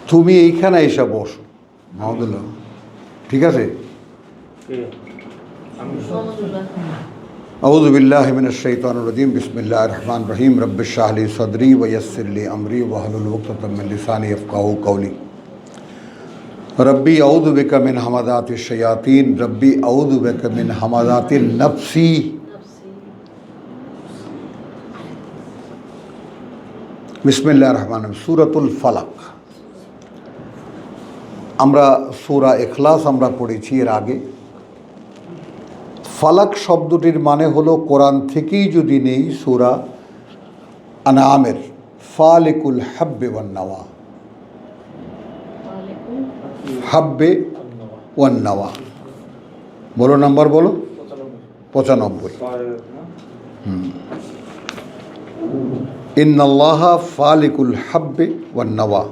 তুমি এইখানে এসে বসো মাহমুদুল্লাহ, ঠিক আছে? আউযু বিল্লাহি মিনাশ শাইতানির রাজিম, বিসমিল্লাহির রহমানির রহিম, রব্বিশ ইশরাহ লি সাদরি ওয়া ইয়াসসির লি আমরি ওয়াহলুল উকদাতাম মিন লিসানি ইয়াফকাহু কওলি। রব্বি আউযু বিকা মিন হামাযাতিশ শায়াতিন, রব্বি আউযু বিকা মিন হামাযাতিন নফসি। বিসমিল্লাহির রহমানির রহিম। সূরাতুল ফালাক। আমরা সূরা ইখলাস আমরা পড়েছি এর আগে। ফালাক শব্দটির মানে হলো কোরআন থেকেই যদি নেই, সূরা আনআমের ফালিকুল হাব্বে ওয়ান নাওয়া, হাব্বে ওয়ান নাওয়া। বলো নাম্বার, বলো। 95। ইন্নাল্লাহা ফালিকুল হাব্বে ওয়ান নাওয়া,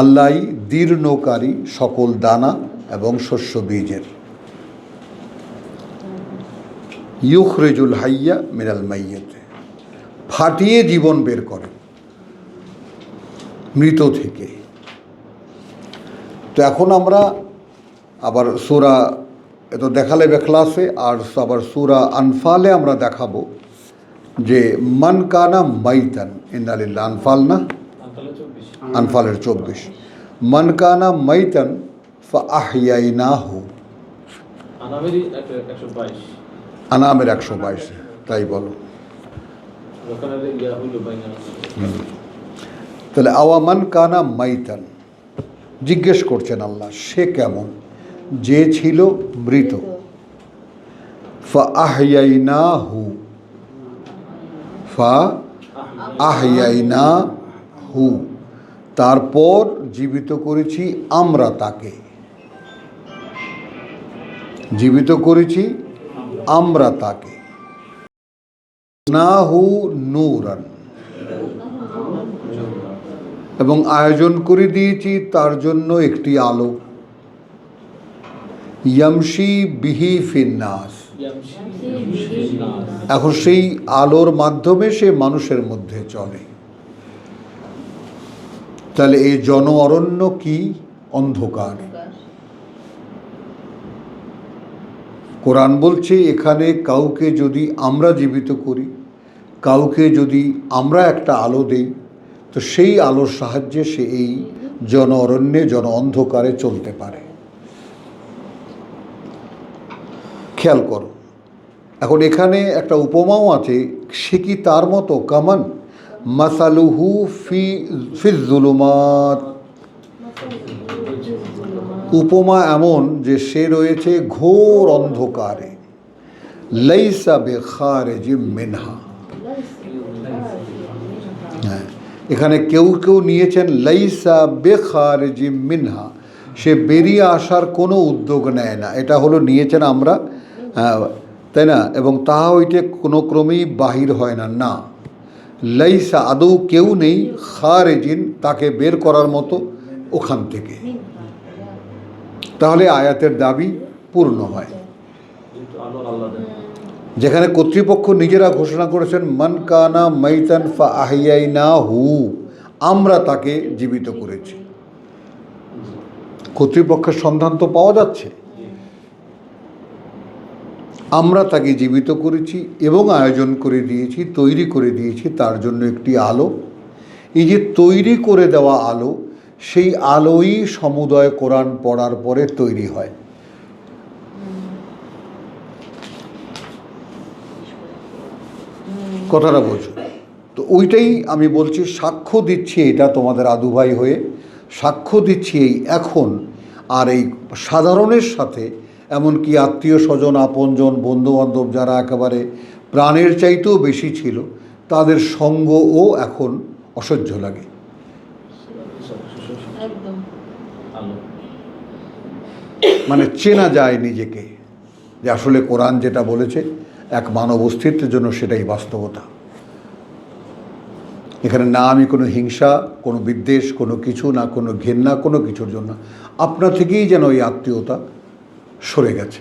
আল্লাহ দীর্ণকারী সকল দানা এবং শস্য বীজের। ইউখরিজুল হাইয়া মিনাল মাইয়িত, ফাটিয়ে জীবন বের করে মৃত থেকে। তো এখন আমরা আবার সূরা, এত দেখালে ইখলাসে, আর আবার সূরা আনফালে আমরা দেখাবো যে মান কানা মাইতান, ইন্না লিল্লাহি, আনফাল না, আনফালের 24, মান কানা মাইতান ফাআহইয়াইনাহু, আনামের 122। তাই বলো। তাহলে আওয়া মান কানা মাইতান, জিজ্ঞেস করছেন আল্লাহ, সে কেমন, যে ছিল মৃত। ফাআহইয়াইনাহু, ফাআহইয়াইনাহু, তারপর জীবিত করেছি আমরা তাকে, জীবিত করেছি আমরা তাকে। নাহু নূরান, এবং আয়োজন করে দিয়েছি তার জন্য একটি আলো। ইয়ামশি বিহি ফিন্নাস, এখন সেই আলোর মাধ্যমে সে মানুষের মধ্যে চলে। তাহলে এই জন অরণ্য কি? অন্ধকার। কোরআন বলছে এখানে কাউকে যদি আমরা জীবিত করি, কাউকে যদি আমরা একটা আলো দেই, তো সেই আলোর সাহায্যে সে এই জন অরণ্যে, জন অন্ধকারে চলতে পারে। খেয়াল করো, এখন এখানে একটা উপমাও আছে, সে কি তার মতো? কামান মাসালুহু ফিজ-জুলুমাত, উপমা এমন যে সে রয়েছে ঘোর অন্ধকারে। লাইসা বিখারিজিম মিনহা, হ্যাঁ, এখানে কেউ কেউ নিয়েছেন লাইসা বিখারিজিম মিনহা, সে বেরিয়ে আসার কোনো উদ্যোগ নেয় না, এটা হলো নিয়েছেন আমরা, তাই না? এবং তাহা হইতে কোনো ক্রমেই বাহির হয় না। না, লাইসা, আদৌ কেউ নেই, খারিজিন, তাকে বের করার মতো ওখান থেকে। তাহলে আয়াতের দাবি পূর্ণ হয়। যেখানে কর্তৃপক্ষ নিজেরা ঘোষণা করেছেন মান কানা মাইতান ফাআহইয়াইনাহু, আমরা তাকে জীবিত করেছি। কর্তৃপক্ষের সন্ধান তো পাওয়া যাচ্ছে। আমরা তাকে জীবিত করেছি এবং আয়োজন করে দিয়েছি, তৈরি করে দিয়েছি তার জন্য একটি আলো। এই যে তৈরি করে দেওয়া আলো, সেই আলোই সমুদয় কোরআন পড়ার পরে তৈরি হয়। কথাটা বোঝো তো? ওইটাই আমি বলছি, সাক্ষ্য দিচ্ছি এটা তোমাদের আদু ভাই হয়ে, সাক্ষ্য দিচ্ছি এই এখন। আর এই সাধারণের সাথে, এমনকি আত্মীয় স্বজন, আপনজন, বন্ধুবান্ধব যারা একেবারে প্রাণের চাইতেও বেশি ছিল, তাদের সঙ্গও এখন অসহ্য লাগে। মানে চেনা যায় নিজেকে যে আসলে কোরআন যেটা বলেছে এক মানব অস্তিত্বের জন্য সেটাই বাস্তবতা। এখানে না আমি কোনো হিংসা, কোনো বিদ্বেষ, কোনো কিছু না, কোনো ঘেন্না, কোনো কিছুর জন্য। আপনা থেকেই যেন এই আত্মীয়তা সরে গেছে।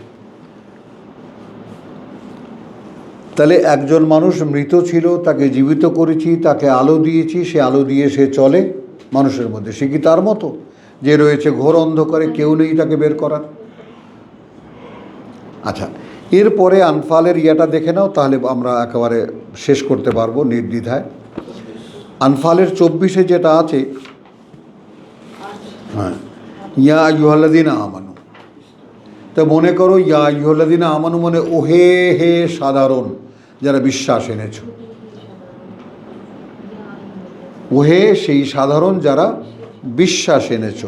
তাহলে একজন মানুষ মৃত ছিল, তাকে জীবিত করেছি, তাকে আলো দিয়েছি, সে আলো দিয়ে সে চলে। মানুষের মধ্যে, সে কি তার মতো যে রয়েছে ঘোর অন্ধকারে, কেউ নেই তাকে বের করার? আচ্ছা, এরপরে আনফালের ইয়াটা দেখে নাও, তাহলে আমরা একেবারে শেষ করতে পারবো নির্দ্বিধায়। আনফালের 24-এ যেটা আছে, হ্যাঁ, ইয়া আইয়ুহাল্লাযীনা আমানু। তো মনে করো ইয়া আইয়ুহাল্লাযীনা আমানু মানে ওহে হে সাধারণ যারা বিশ্বাস এনেছ, ওহে সেই সাধারণ যারা বিশ্বাস এনেছ,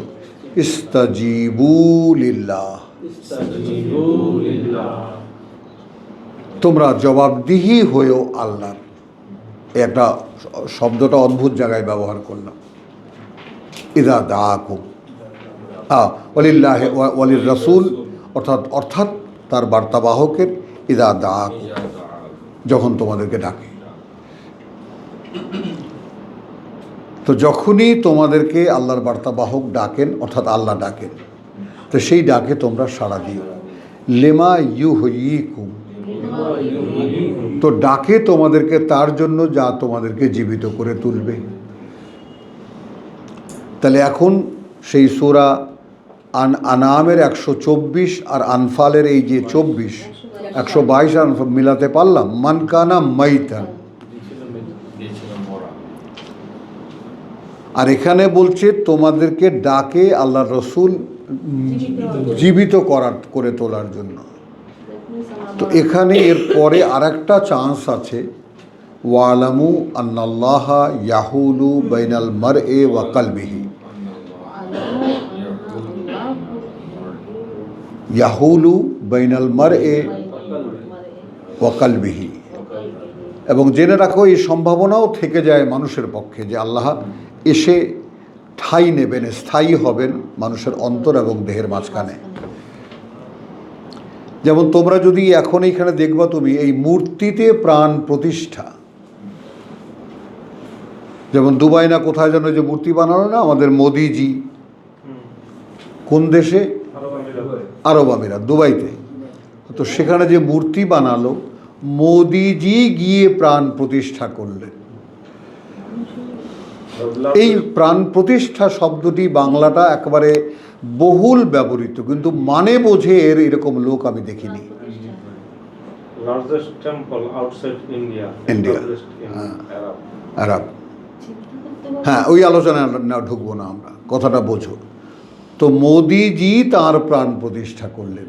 ইস্তাজিবু লিল্লাহ, তোমরা জবাবদিহি হয়েও আল্লাহর। একটা শব্দটা অদ্ভুত জায়গায় ব্যবহার করলাম, ইদা দাআকুম ওয়ালিল্লাহি ওয়ালির রাসূল, অর্থাৎ তার বার্তাবাহকের, ইদা দাআকুম, যখন তোমাদেরকে ডাকে। তো যখনই তোমাদেরকে আল্লাহর বার্তাবাহক ডাকেন, অর্থাৎ আল্লাহ ডাকেন, তো সেই ডাকে তোমরা সাড়া দিও। লিমা ইউহয়িকুম, তো ডাকে তোমাদেরকে তার জন্য যা তোমাদেরকে জীবিত করে তুলবে। তাহলে এখন সেই সূরা আনামের 124 আর আনফালের এই যে 24, 122 আর মিলাতে পারলাম। মানকানা মাইতান, আর এখানে বলছে তোমাদেরকে ডাকে আল্লাহর রসুল জীবিত করে তোলার জন্য। তো এখানে এর পরে আর একটা চান্স আছে, ওয়ালামু আন্নাল্লাহা ইয়াহুলু বাইনাল মারএ ওয়া কলবিহি, ইয়াহুলু বাইনাল মারএ ওয়া কলবিহি। এবং জেনে রাখো এই সম্ভাবনাও থেকে যায় মানুষের পক্ষে যে আল্লাহ এসে ঠাঁই নেবেন, স্থায়ী হবেন মানুষের অন্তর এবং দেহের মাঝখানে। যেমন তোমরা যদি এখন এইখানে দেখবা, তুমি এই মূর্তিতে প্রাণ প্রতিষ্ঠা, যেমন দুবাই না কোথায় যেন যে মূর্তি বানালো না আমাদের মোদিজি, কোন দেশে? আরব আমিরাত, দুবাইতে। তো সেখানে যে মূর্তি বানালো, মোদিজি গিয়ে প্রাণ প্রতিষ্ঠা করলেন। এই প্রাণ প্রতিষ্ঠা শব্দটি বাংলাটা একেবারে বহুল ব্যবহৃত, কিন্তু মানে বোঝে এর এরকম লোক আমি দেখিনি। ইন্ডিয়া, আরব, হ্যাঁ, ওই আলোচনায় না ঢুকবো না আমরা, কথাটা বোঝো। তো মোদিজি তার প্রাণ প্রতিষ্ঠা করলেন।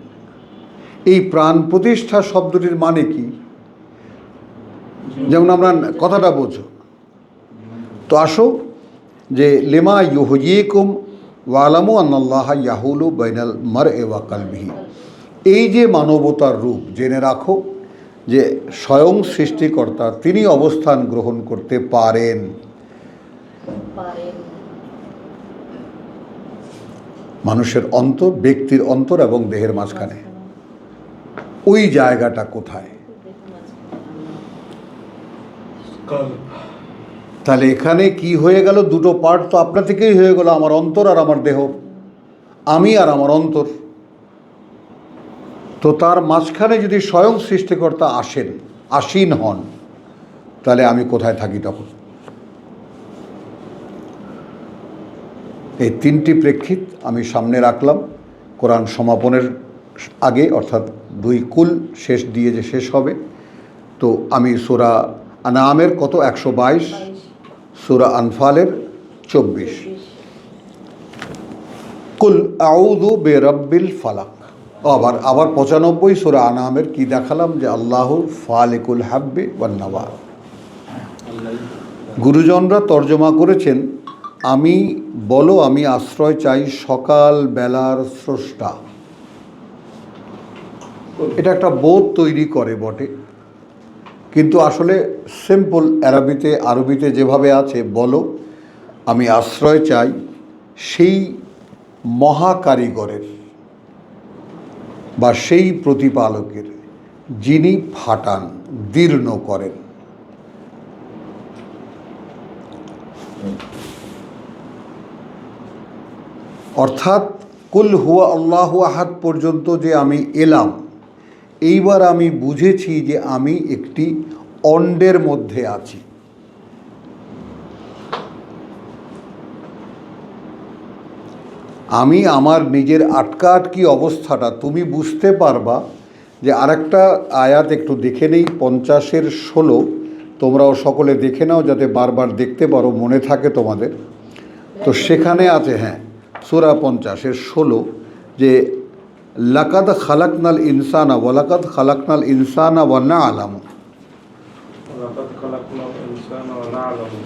এই প্রাণ প্রতিষ্ঠা শব্দটির মানে কি? যেমন আমরা কথাটা বোঝো। তো আসো যে লিমা ইউহয়িকুম ওয়ালামু আন্নাল্লাহা ইয়াহুলু বাইনাল মারএ ওয়া কলবিহি, এই যে মানবতার রূপ, জেনে রাখো যে স্বয়ং সৃষ্টিকর্তা তিনি অবস্থান গ্রহণ করতে পারেন মানুষের অন্তর, ব্যক্তির অন্তর এবং দেহের মাঝখানে। ওই জায়গাটা কোথায়? তাহলে এখানে কি হয়ে গেল? দুটো পার্ট তো আপনার থেকেই হয়ে গেল, আমার অন্তর আর আমার দেহ, আমি আর আমার অন্তর। তো তার মাঝখানে যদি স্বয়ং সৃষ্টিকর্তা আসীন হন, তাহলে আমি কোথায় থাকি তখন? এই তিনটি প্রেক্ষিত আমি সামনে রাখলাম কোরআন সমাপনের আগে, অর্থাৎ 2 কুল শেষ দিয়ে যে শেষ হবে। তো আমি সূরা আনামের কত 122, সূরা আনফালের 24, কুল আউযু বিরাব্বিল ফালাক, আবার 95 সূরা আনামের কি দেখালাম যে আল্লাহু ফালিকুল হাব্বি ওয়ান নাওয়া। গুরুজনরা তর্জমা করেছেন, আমি আশ্রয় চাই সকাল বেলার স্রষ্টা। এটা একটা বোধ তৈরি করে বটে, কিন্তু আসলে সিম্পল আরবিতে যেভাবে আছে, আমি আশ্রয় চাই সেই মহাকারিগরের বা সেই প্রতিপালকের যিনি ফাটান, দীর্ণ করেন। অর্থাৎ কুল হুয়া আল্লাহু আহাদ পর্যন্ত যে আমি এলাম, এইবার আমি বুঝেছি যে আমি একটি অন্ডের মধ্যে আছি। আমি আমার নিজের আটকাআটকি অবস্থাটা তুমি বুঝতে পারবা। যে আরেকটা আয়াত একটু দেখে নেই, 50-16, তোমরাও সকলে দেখে নাও যাতে বারবার দেখতে পারো, মনে থাকে তোমাদের। তো সেখানে আছে, হ্যাঁ, সূরা 50-16, যে লাকাদ খালাকনাল ইনসানা ওয়ালাকাদ খালাকনাল ইনসানা ওয়া না'লামু।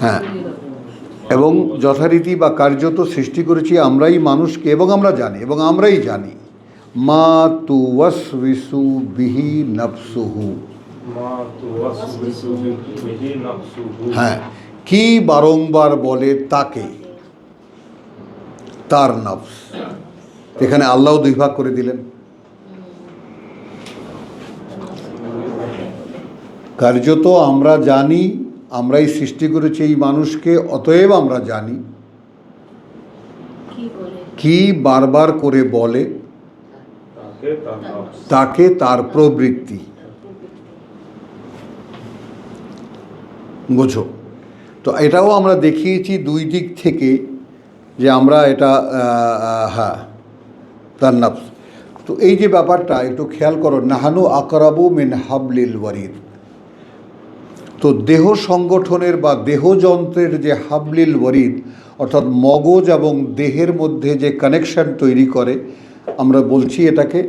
হ্যাঁ, এবং যথারীতি বা কার্যত সৃষ্টি করেছি আমরাই মানুষকে, এবং আমরা জানি, এবং আমরাই জানি মা তুওয়াসবিসু বিহি নাফসুহু। হ্যাঁ, কি বারংবার বলে তাকে, তার নফস। এখানে আল্লাহ দুই ভাগ করে দিলেন। কার্যত আমরা জানি, আমরাই সৃষ্টি করেছি এই মানুষকে, অতএব আমরা জানি কি বারবার করে বলে তাকে, তার প্রবৃত্তি। বুঝো? তো এটাও আমরা দেখিয়েছি দুই দিক থেকে, যে আমরা এটা হ্যাঁ, তার নফস। তো এই যে ব্যাপারটা একটু খেয়াল করো, নাহানু আকরাবু মিন হাবলিল ওয়ারিদ। তো দেহ সংগঠনের বা দেহযন্ত্রের যে হাবলিল ওয়ারিদ, অর্থাৎ মগজ এবং দেহের মধ্যে যে কানেকশন তৈরি করে, আমরা বলছি এটাকে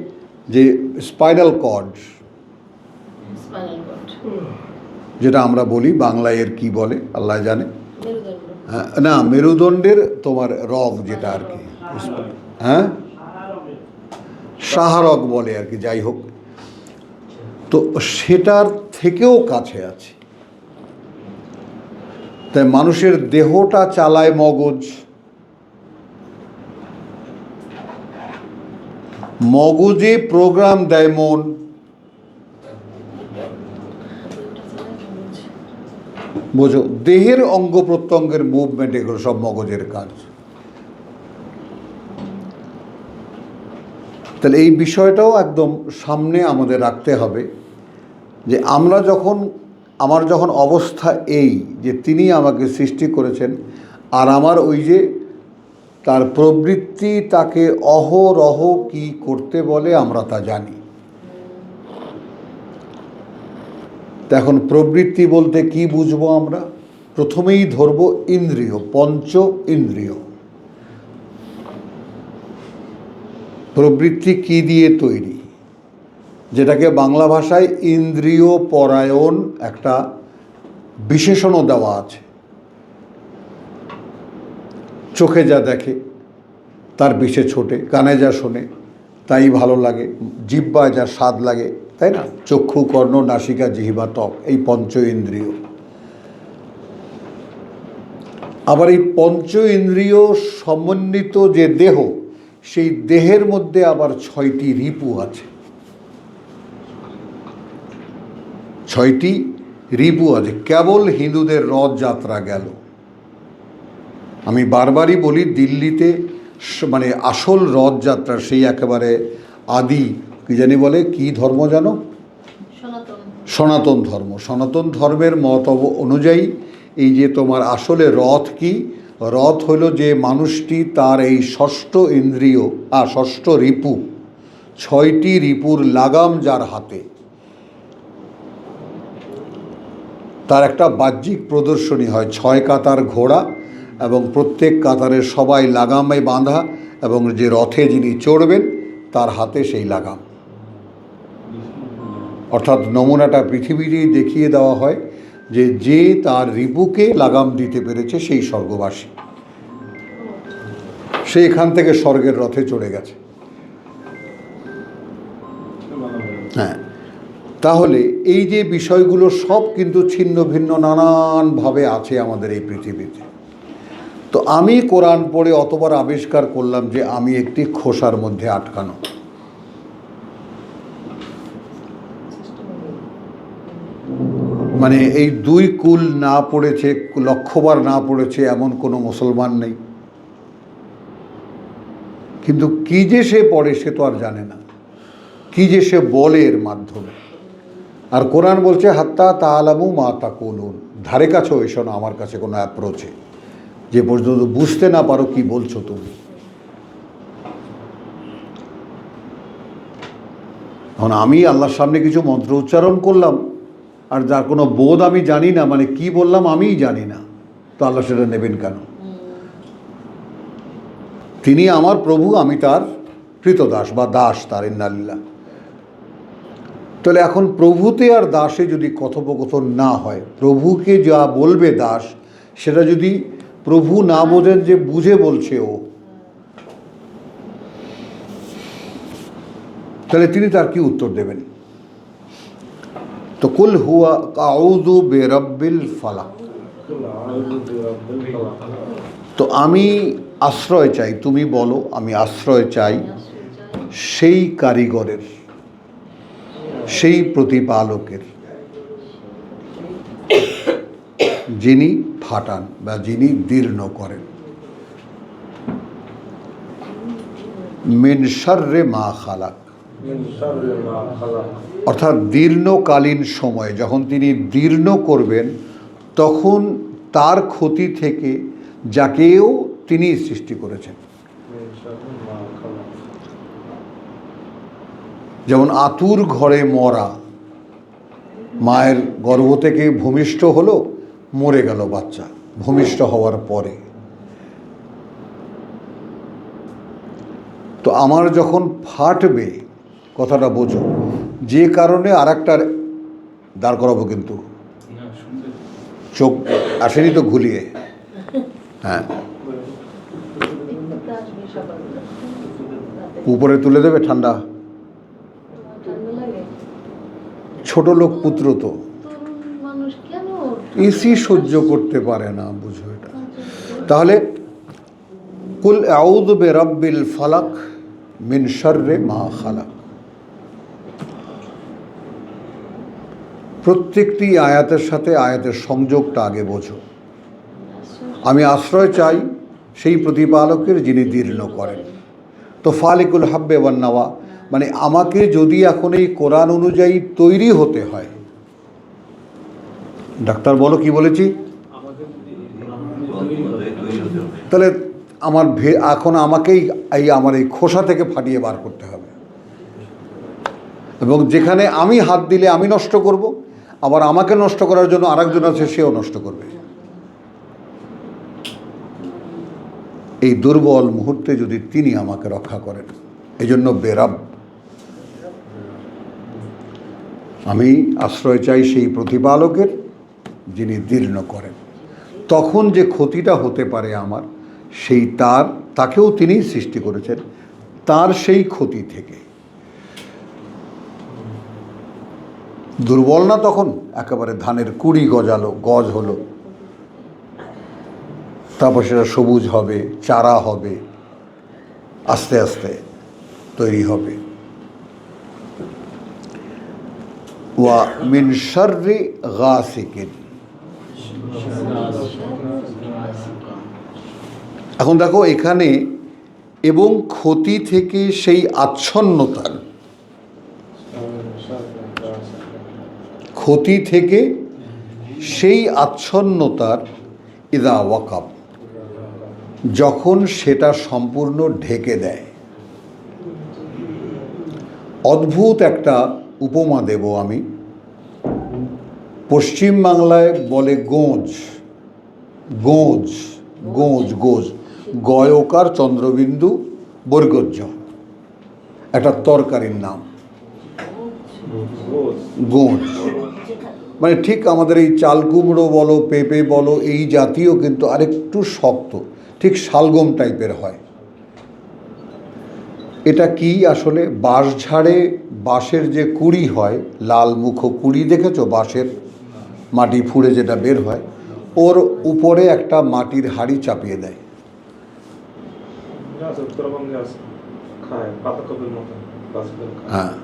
যে স্পাইনাল কর্ড, যেটা আমরা বলি, বাংলায় এর কি বলে আল্লাহ জানে। না, মেরুদণ্ডের তোমার রগ যেটা আর কি, হ্যাঁ, সাহারগ বলে আর কি, যাই হোক। তো সেটার থেকেও কাছে আছে। তাই মানুষের দেহটা চালায় মগজ, মগজে প্রোগ্রাম দেয় মন। বোঝো, দেহের অঙ্গ প্রত্যঙ্গের মুভমেন্ট, এগুলো সব মগজের কাজ। তাহলে এই বিষয়টাও একদম সামনে আমাদের রাখতে হবে, যে আমরা যখন, আমার যখন অবস্থা এই যে তিনি আমাকে সৃষ্টি করেছেন, আর আমার ওই যে তার প্রবৃত্তি তাকে অহরহ কি করতে বলে আমরা তা জানি। এখন প্রবৃত্তি বলতে কি বুঝবো আমরা? প্রথমেই ধরব ইন্দ্রিয়, পঞ্চ ইন্দ্রিয়। প্রবৃত্তি কি দিয়ে তৈরি? যেটাকে বাংলা ভাষায় ইন্দ্রিয় পরায়ণ একটা বিশেষণও দেওয়া আছে। চোখে যা দেখে তার পিছে ছোটে, কানে যা শোনে তাই ভালো লাগে, জিহ্বায় যা স্বাদ লাগে, তাই না? চক্ষু, কর্ণ, নাসিকা, জিহ্বা, ত্বক, এই পঞ্চ ইন্দ্রিয়। আবার এই পঞ্চ ইন্দ্রিয় সমন্বিত যে দেহ, সেই দেহের মধ্যে আবার 6টি রিপু আছে। 6টি রিপু আছে। কেবল হিন্দুদের রথযাত্রা গেল, আমি বারবারই বলি, দিল্লিতে মানে আসল রথযাত্রা, সেই একেবারে আদি, কি জানি বলে, কি ধর্ম জানো? সনাতন ধর্ম। সনাতন ধর্মের মত অনুযায়ী এই যে তোমার আসলে রথ কি? রথ হলো যে মানুষটি তার এই ষষ্ঠ ইন্দ্রিয়, ষষ্ঠ রিপু, 6টি রিপুর লাগাম যার হাতে, তার একটা বাহ্যিক প্রদর্শনী হয়। 6 কাতার ঘোড়া, এবং প্রত্যেক কাতারের সবাই লাগামে বাঁধা, এবং যে রথে যিনি চড়বেন তার হাতে সেই লাগাম। অর্থাৎ নমুনাটা পৃথিবীতেই দেখিয়ে দেওয়া হয় যে যে তার রিপুকে লাগাম দিতে পেরেছে সেই স্বর্গবাসী, সে এখান থেকে স্বর্গের রথে চড়ে গেছে। হ্যাঁ, তাহলে এই যে বিষয়গুলো সব কিন্তু ছিন্ন ভিন্ন নানানভাবে আছে আমাদের এই পৃথিবীতে। তো আমি কোরআন পড়ে অতবার আবিষ্কার করলাম যে আমি একটি খোসার মধ্যে আটকানো। মানে এই 2 কুল না পড়েছে, লক্ষবার না পড়েছে এমন কোনো মুসলমান নেই। কিন্তু কি যে সে পড়ে সে তো আর জানে না, কি যে সে বলে এর মাধ্যমে। আর কোরআন বলছে হাত্তা তাআলামু মা তাকুলুন, ধারে কাছেও এসো না আমার কাছে কোনো অ্যাপ্রোচে, যে পর্যন্ত বুঝতে না পারো কি বলছো তুমি। এখন আমি আল্লাহর সামনে কিছু মন্ত্র উচ্চারণ করলাম, আর যার কোনো বোধ আমি জানি না, মানে কি বললাম আমিই জানি না, তো আল্লাহ সেটা নেবেন কেন? তিনি আমার প্রভু, আমি তার কৃতদাস বা দাস তার, ইন্নালিল্লাহ। তাহলে এখন প্রভুতে আর দাসে যদি কথোপকথন না হয়, প্রভুকে যা বলবে দাস, সেটা যদি প্রভু না বোঝেন যে বুঝে বলছে ও, তাহলে তিনি তার কি উত্তর দেবেন? তো কুল হুয়া আউযু বিরাব্বিল ফালাক, তো আমি আশ্রয় চাই, তুমি বলো আমি আশ্রয় চাই সেই কারিগরের, সেই প্রতিপালকের, যিনি ফাটান বা যিনি দীর্ণ করেন। মিন শাররি মা খালাক, অর্থাৎ দীর্ণকালীন সময়ে যখন তিনি দীর্ণ করবেন, তখন তার ক্ষতি থেকে যাকেও তিনি সৃষ্টি করেছেন। যেমন আতুর ঘরে মরা, মায়ের গর্ভ থেকে ভূমিষ্ঠ হলো, মরে গেল বাচ্চা ভূমিষ্ঠ হওয়ার পরে। তো আমার যখন ফাটবে, কথাটা বোঝো, যে কারণে আর একটা দাঁড় করাবো, কিন্তু চোখ আসেনি তো ঘুলিয়ে, হ্যাঁ উপরে তুলে দেবে, ঠান্ডা, ছোট লোক পুত্র তো এসি সহ্য করতে পারে না, বুঝো এটা। তাহলে কুল আউযু বিরাব্বিল ফালাক মিন শাররি মা খালাক, প্রত্যেকটি আয়াতের সাথে আয়াতের সংযোগটা আগে বোঝো। আমি আশ্রয় চাই সেই প্রতিপালকের যিনি দীর্ণ করেন। তো ফালিকুল হাব্বে ওয়ান নাওয়া, মানে আমাকে যদি এখন এই কোরআন অনুযায়ী তৈরি হতে হয়, ডাক্তার বলো কি বলেছি, তাহলে আমার এখন আমাকেই আমার এই খোসা থেকে ফাটিয়ে বার করতে হবে, এবং যেখানে আমি হাত দিলে আমি নষ্ট করব, আবার আমাকে নষ্ট করার জন্য আরেকজন আছে, সেও নষ্ট করবে। এই দুর্বল মুহূর্তে যদি তিনি আমাকে রক্ষা করেন, এই জন্য বেরাব, আমি আশ্রয় চাই সেই প্রতিপালকের যিনি দীর্ণ করেন। তখন যে ক্ষতিটা হতে পারে আমার, সেই তাকেও তিনি সৃষ্টি করেছেন, তার সেই ক্ষতি থেকে। দুর্বল না তখন, একেবারে ধানের কুড়ি গজ হলো, তারপর সেটা সবুজ হবে, চারা হবে, আস্তে আস্তে তৈরি হবে। ওয়া মিন শাররি গাসিকিন, এখন দেখো এখানে, এবং ক্ষতি থেকে সেই আচ্ছন্নতার, ক্ষতি থেকে সেই আচ্ছন্নতার, ইদা ওয়াকাব, যখন সেটা সম্পূর্ণ ঢেকে দেয়। অদ্ভুত একটা উপমা দেব আমি। পশ্চিম বাংলায় বলে গোঁজ, গোঁজ গোঁজ গোঁজ, গয়কার চন্দ্রবিন্দু বর্গজ, একটা তরকারির নাম গোঁজ। মানে ঠিক আমাদের এই চাল কুমড়ো বলো, পেঁপে বলো, এই জাতীয়, কিন্তু আরেকটু শক্ত, ঠিক শালগম টাইপের হয়। এটা কি আসলে, বাঁশঝাড়ে বাঁশের যে কুড়ি হয়, লাল মুখো কুড়ি দেখেছো, বাঁশের মাটি ফুঁড়ে যেটা বের হয়, ওর উপরে একটা মাটির হাঁড়ি চাপিয়ে দেয়। হ্যাঁ,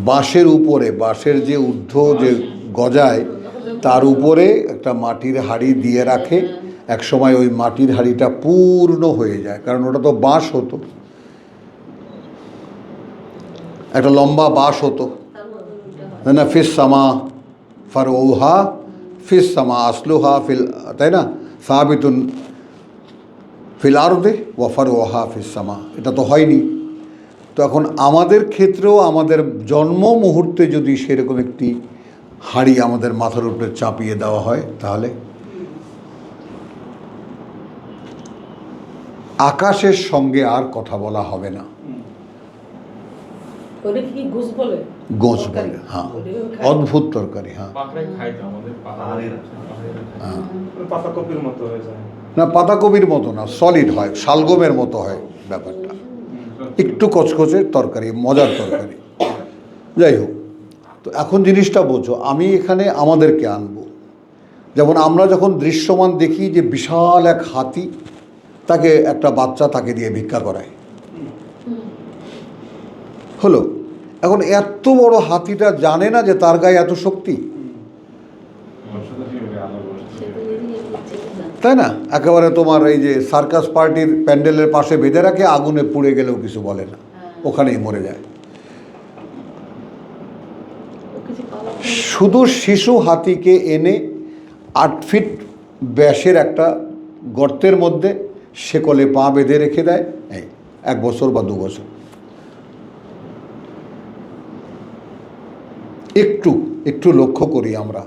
বাঁশের উপরে, বাঁশের যে ঊর্ধ্ব যে গজায়, তার উপরে একটা মাটির হাঁড়ি দিয়ে রাখে। এক সময় ওই মাটির হাঁড়িটা পূর্ণ হয়ে যায়, কারণ ওটা তো বাঁশ হতো, একটা লম্বা বাঁশ হতো না। ফিস সামা ফারউহা ফিস সামা আসলুহা ফিল, তাই না, সাবিতুন ফিল আরদে ওয়া ফারউহা ফিস সামা, এটা তো হয়নি। তো এখন আমাদের ক্ষেত্রেও আমাদের জন্ম মুহূর্তে যদি সেরকম একটি হাঁড়ি আমাদের মাথার উপরে চাপিয়ে দেওয়া হয়, তাহলে আকাশের সঙ্গে আর কথা বলা হবে না। গোঁস বলে, হ্যাঁ, অদ্ভুত তরকারি। হ্যাঁ, না পাতাকপির মতো না, সলিড হয়, শালগমের মতো হয় ব্যাপারটা, একটু কচকচের তরকারি, মজার তরকারি। যাই হোক, তো এখন জিনিসটা বোঝো, আমি এখানে আমাদেরকে আনবো। যেমন আমরা যখন দৃশ্যমান দেখি যে বিশাল এক হাতি, তাকে একটা বাচ্চা তাকে দিয়ে ভিক্ষা করায়, হলো। এখন এত বড় হাতিটা জানে না যে তার গায়ে এত শক্তি, তাই না? একেবারে তোমার এই যে সার্কাস পার্টির প্যান্ডেলের পাশে বেঁধে রাখে, আগুনে পুড়ে গেলেও কিছু বলে না, ওখানেই মরে যায়। শুধু শিশু হাতিকে এনে 8 ফিট ব্যাসের একটা গর্তের মধ্যে শেকলে পা বেঁধে রেখে দেয়, এই 1 বছর বা 2 বছর। একটু লক্ষ্য করি আমরা,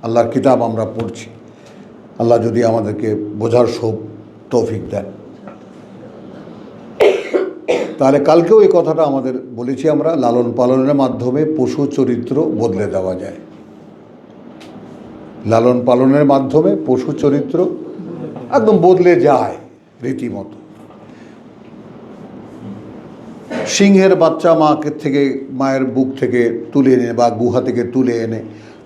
আল্লাহর কিতাব আমরা পড়ছি, আল্লাহ যদি আমাদেরকে বোঝার তৌফিক দেন। তাহলে কালকেও এই কথাটা আমাদের বলেছি আমরা, লালন পালনের মাধ্যমে পশু চরিত্র বদলে দেওয়া যায়। লালন পালনের মাধ্যমে পশু চরিত্র একদম বদলে যায় রীতিমতো। সিংহের বাচ্চা মায়ের বুক থেকে তুলে এনে বা গুহা থেকে তুলে এনে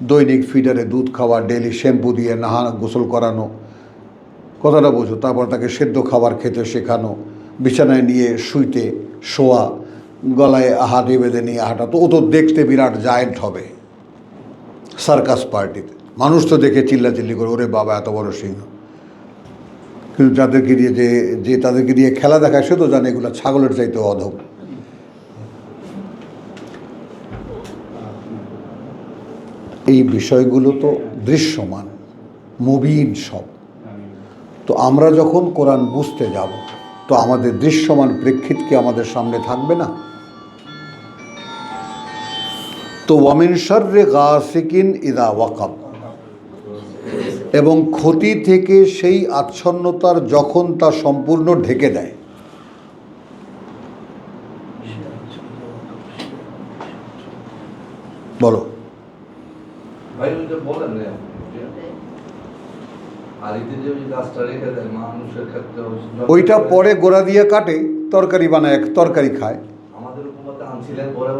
দৈনিক ফিডারে দুধ খাওয়া, ডেলি শ্যাম্পু দিয়ে গোসল করানো, কথাটা বোঝো। তারপর তাকে সেদ্ধ খাবার খেতে শেখানো, বিছানায় নিয়ে শোয়া, গলায় হাঁটি বেঁধে নিয়ে হাঁটা। তো ও তো দেখতে বিরাট জায়েন্ট হবে সার্কাস পার্টিতে, মানুষ তো দেখে চিল্লাচিল্লি করে, ওরে বাবা এত বড় সিংহ। কিন্তু যাদেরকে দিয়ে যে তাদেরকে দিয়ে খেলা দেখায়, সে তো জানে এগুলো ছাগলের চাইতে অধম। এই বিষয়গুলো তো দৃশ্যমান, মুবিন সব। তো আমরা যখন কোরআন বুঝতে যাব, তো আমাদের দৃশ্যমান প্রেক্ষিত কি আমাদের সামনে থাকবে না? তো ওয়ামিন শাররি গাসিকিন ইযা ওয়াকাব, এবং ক্ষতি থেকে সেই আচ্ছন্নতার যখন তা সম্পূর্ণ ঢেকে দেয়। বলো ভাই, ওই যে বলেন না, আরিতে যে ওই গাছটা রেখে দেয় মানুষের ক্ষেত্রে, ওইটা পরে গোড়া দিয়ে কাটে, তরকারি বানায়, তরকারি খায়। আমাদের উপমাতে আনছিলেন পরে।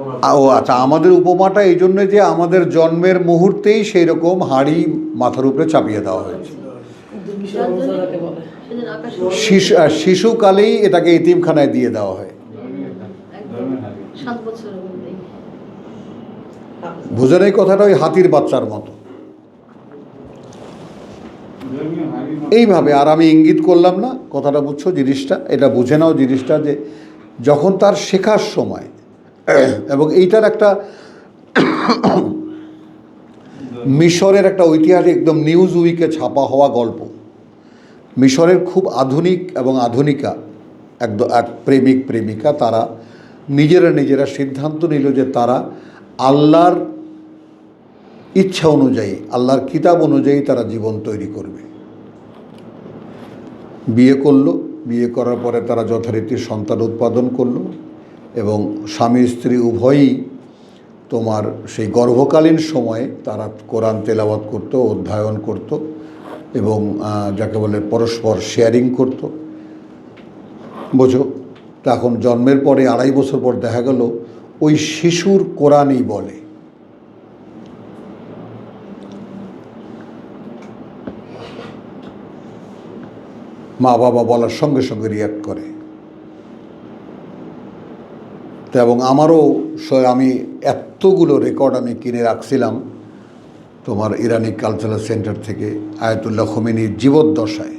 ও আচ্ছা, আমাদের উপমাটা এই জন্য যে আমাদের জন্মের মুহূর্তেই সেই রকম হাঁড়ি মাথার উপরে চাপিয়ে দেওয়া হয়েছে। শিশুকালেই এটাকে এতিমখানায় দিয়ে দেওয়া হয়। বুঝেন এই কথাটা? ওই হাতির বাচ্চার মতো এইভাবে। আর আমি ইঙ্গিত করলাম না, কথাটা বুঝছো জিনিসটা? এটা বুঝে নাও জিনিসটা, যে যখন তার শেখার সময়, এবং এইটার একটা মিশরের একটা ঐতিহাসিক, একদম নিউজ উইকে ছাপা হওয়া গল্প। মিশরের খুব আধুনিক এবং আধুনিকা এক প্রেমিক প্রেমিকা, তারা নিজেরা সিদ্ধান্ত নিল যে তারা আল্লাহর ইচ্ছা অনুযায়ী, আল্লাহর কিতাব অনুযায়ী তারা জীবন তৈরি করবে। বিয়ে করলো, বিয়ে করার পরে তারা যথারীতি সন্তান উৎপাদন করলো, এবং স্বামী স্ত্রী উভয়ই তোমার সেই গর্ভকালীন সময়ে তারা কোরআন তেলাওয়াত করত, অধ্যয়ন করত, এবং যাকে বলে পরস্পর শেয়ারিং করত। বোঝো? তো এখন জন্মের পরে 2.5 বছর পর দেখা গেল ওই শিশুর কোরআনই বলে। মা বাবা বলার সঙ্গে সঙ্গে রিয়াক্ট করে। তো এবং আমারও আমি এতগুলো রেকর্ড আমি কিনে রাখছিলাম তোমার ইরানি কালচারাল সেন্টার থেকে। আয়াতুল্লাহ খোমেনির জীবদ্দশায়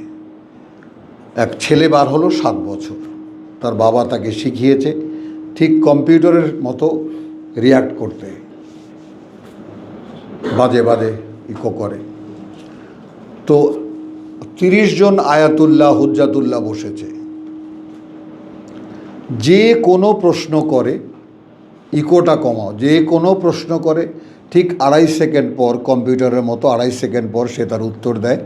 এক ছেলে বার হলো 7 বছর, তার বাবা তাকে শিখিয়েছে ঠিক কম্পিউটারের মতো রিয়াক্ট করতে, বাজে বাজে ইকো করে। তো 30 জন আয়াতুল্লাহ হুজ্জাতুল্লাহ বসেছে, যে কোনো প্রশ্ন করে, ইকোটা কমাও, যে কোনো প্রশ্ন করে ঠিক 2.5 সেকেন্ড পর, কম্পিউটারের মতো 2.5 সেকেন্ড পর সে তার উত্তর দেয়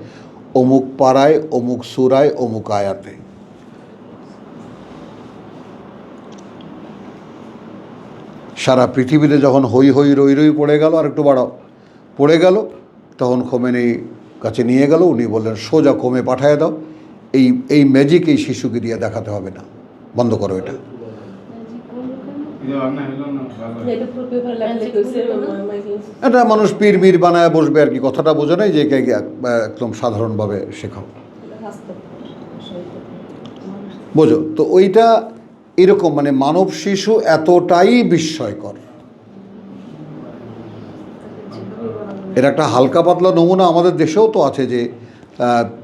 অমুক পাড়ায়, অমুক সূরায়, অমুক আয়াতে। সারা পৃথিবীতে যখন হই হই রই রই পড়ে গেল, আর একটু বাড়াও, পড়ে গেল, তখন খোমেনি কাছে নিয়ে গেল, উনি বললেন সোজা কমে পাঠায় দাও, এই ম্যাজিক এই শিশুকে দিয়ে দেখাতে হবে না, বন্ধ করো এটা। এটা মানুষ পীর মীর বানায় বসবে আর কি, কথাটা বোঝো নাই যে একদম সাধারণভাবে শেখাও, বোঝো তো। ওইটা এরকম, মানে মানব শিশু এতটাই বিস্ময়কর। এর একটা হালকা পাতলা নমুনা আমাদের দেশেও তো আছে যে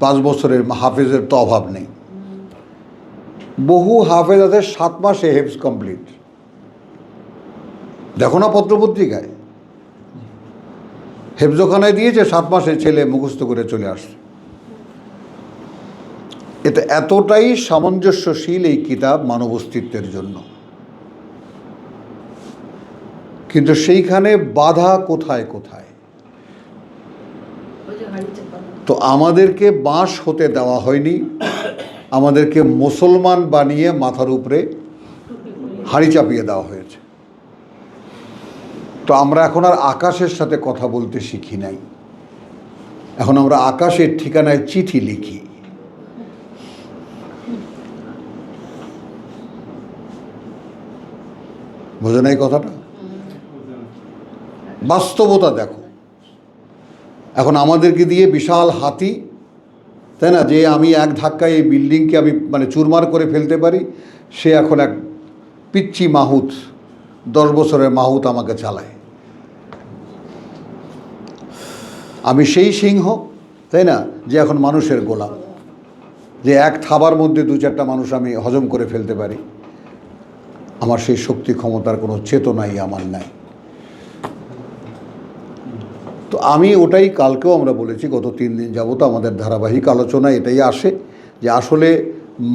5 বছরের হাফেজের তো অভাব নেই। বহু হাফেজ আছে 7 মাসে হেফজ কমপ্লিট, দেখো না পত্রপত্রিকায়, হেফজখানায় দিয়েছে 7 মাসে ছেলে মুখস্থ করে চলে আসছে। এটা এতটাই সামঞ্জস্যশীল এই কিতাব মানব অস্তিত্বের জন্য। কিন্তু সেইখানে বাধা কোথায় কোথায়। তো আমাদেরকে বাঁশ হতে দেওয়া হয়নি, আমাদেরকে মুসলমান বানিয়ে মাথার উপরে হাঁড়ি চাপিয়ে দেওয়া হয়েছে। তো আমরা এখন আর আকাশের সাথে কথা বলতে শিখি নাই, এখন আমরা আকাশের ঠিকানায় চিঠি লিখি। বোঝো না এই কথাটা? বাস্তবতা দেখো, এখন আমাদেরকে দিয়ে বিশাল হাতি, তাই না, যে আমি এক ধাক্কায় এই বিল্ডিংকে আমি মানে চুরমার করে ফেলতে পারি, সে এখন এক পিচ্চি মাহুত, 10 বছরের মাহুত আমাকে চালায়। আমি সেই সিংহ, তাই না, যে এখন মানুষের গোলাম, যে এক থাবার মধ্যে 2-4টা মানুষ আমি হজম করে ফেলতে পারি। আমার সেই শক্তি ক্ষমতার কোনো চেতনাই আমার নাই। তো আমি ওটাই কালকেও আমরা বলেছি, গত 3 দিন যাবত আমাদের ধারাবাহিক আলোচনা এটাই আসে যে আসলে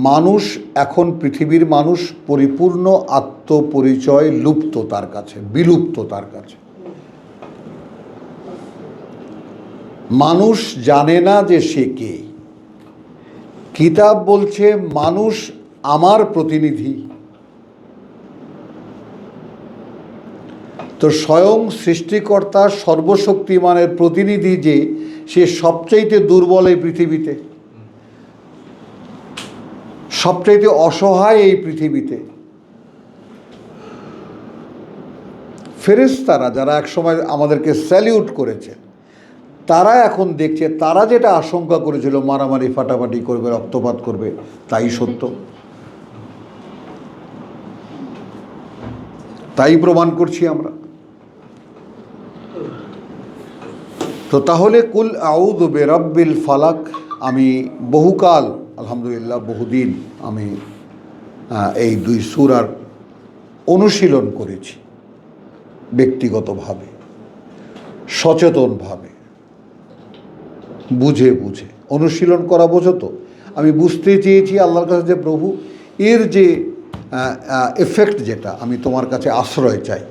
মানুষ এখন, পৃথিবীর মানুষ পরিপূর্ণ আত্মপরিচয় লুপ্ত তার কাছে, বিলুপ্ত তার কাছে। মানুষ জানে না যে সে কে। কিতাব বলছে মানুষ আমার প্রতিনিধি। তো স্বয়ং সৃষ্টিকর্তা সর্বশক্তিমানের প্রতিনিধি যে, সে সবচাইতে দুর্বল এই পৃথিবীতে, সবচাইতে অসহায় এই পৃথিবীতে। ফেরেশতারা যারা একসময় আমাদেরকে স্যালিউট করেছে, তারা এখন দেখছে তারা যেটা আশঙ্কা করেছিল, মারামারি ফাটাফাটি করবে, রক্তপাত করবে, তাই সত্য, তাই প্রমাণ করছি আমরা। তো তাহলে কুল আউযু বিরাব্বিল ফালাক, আমি বহুকাল, আলহামদুলিল্লাহ বহুদিন আমি এই 2 সূরার অনুশীলন করেছি, ব্যক্তিগতভাবে, সচেতনভাবে, বুঝে বুঝে অনুশীলন করা। বোঝো তো, আমি বুঝতে চেয়েছি আল্লাহর কাছে যে প্রভু, এর যে এফেক্ট, যেটা আমি তোমার কাছে আশ্রয় চাই,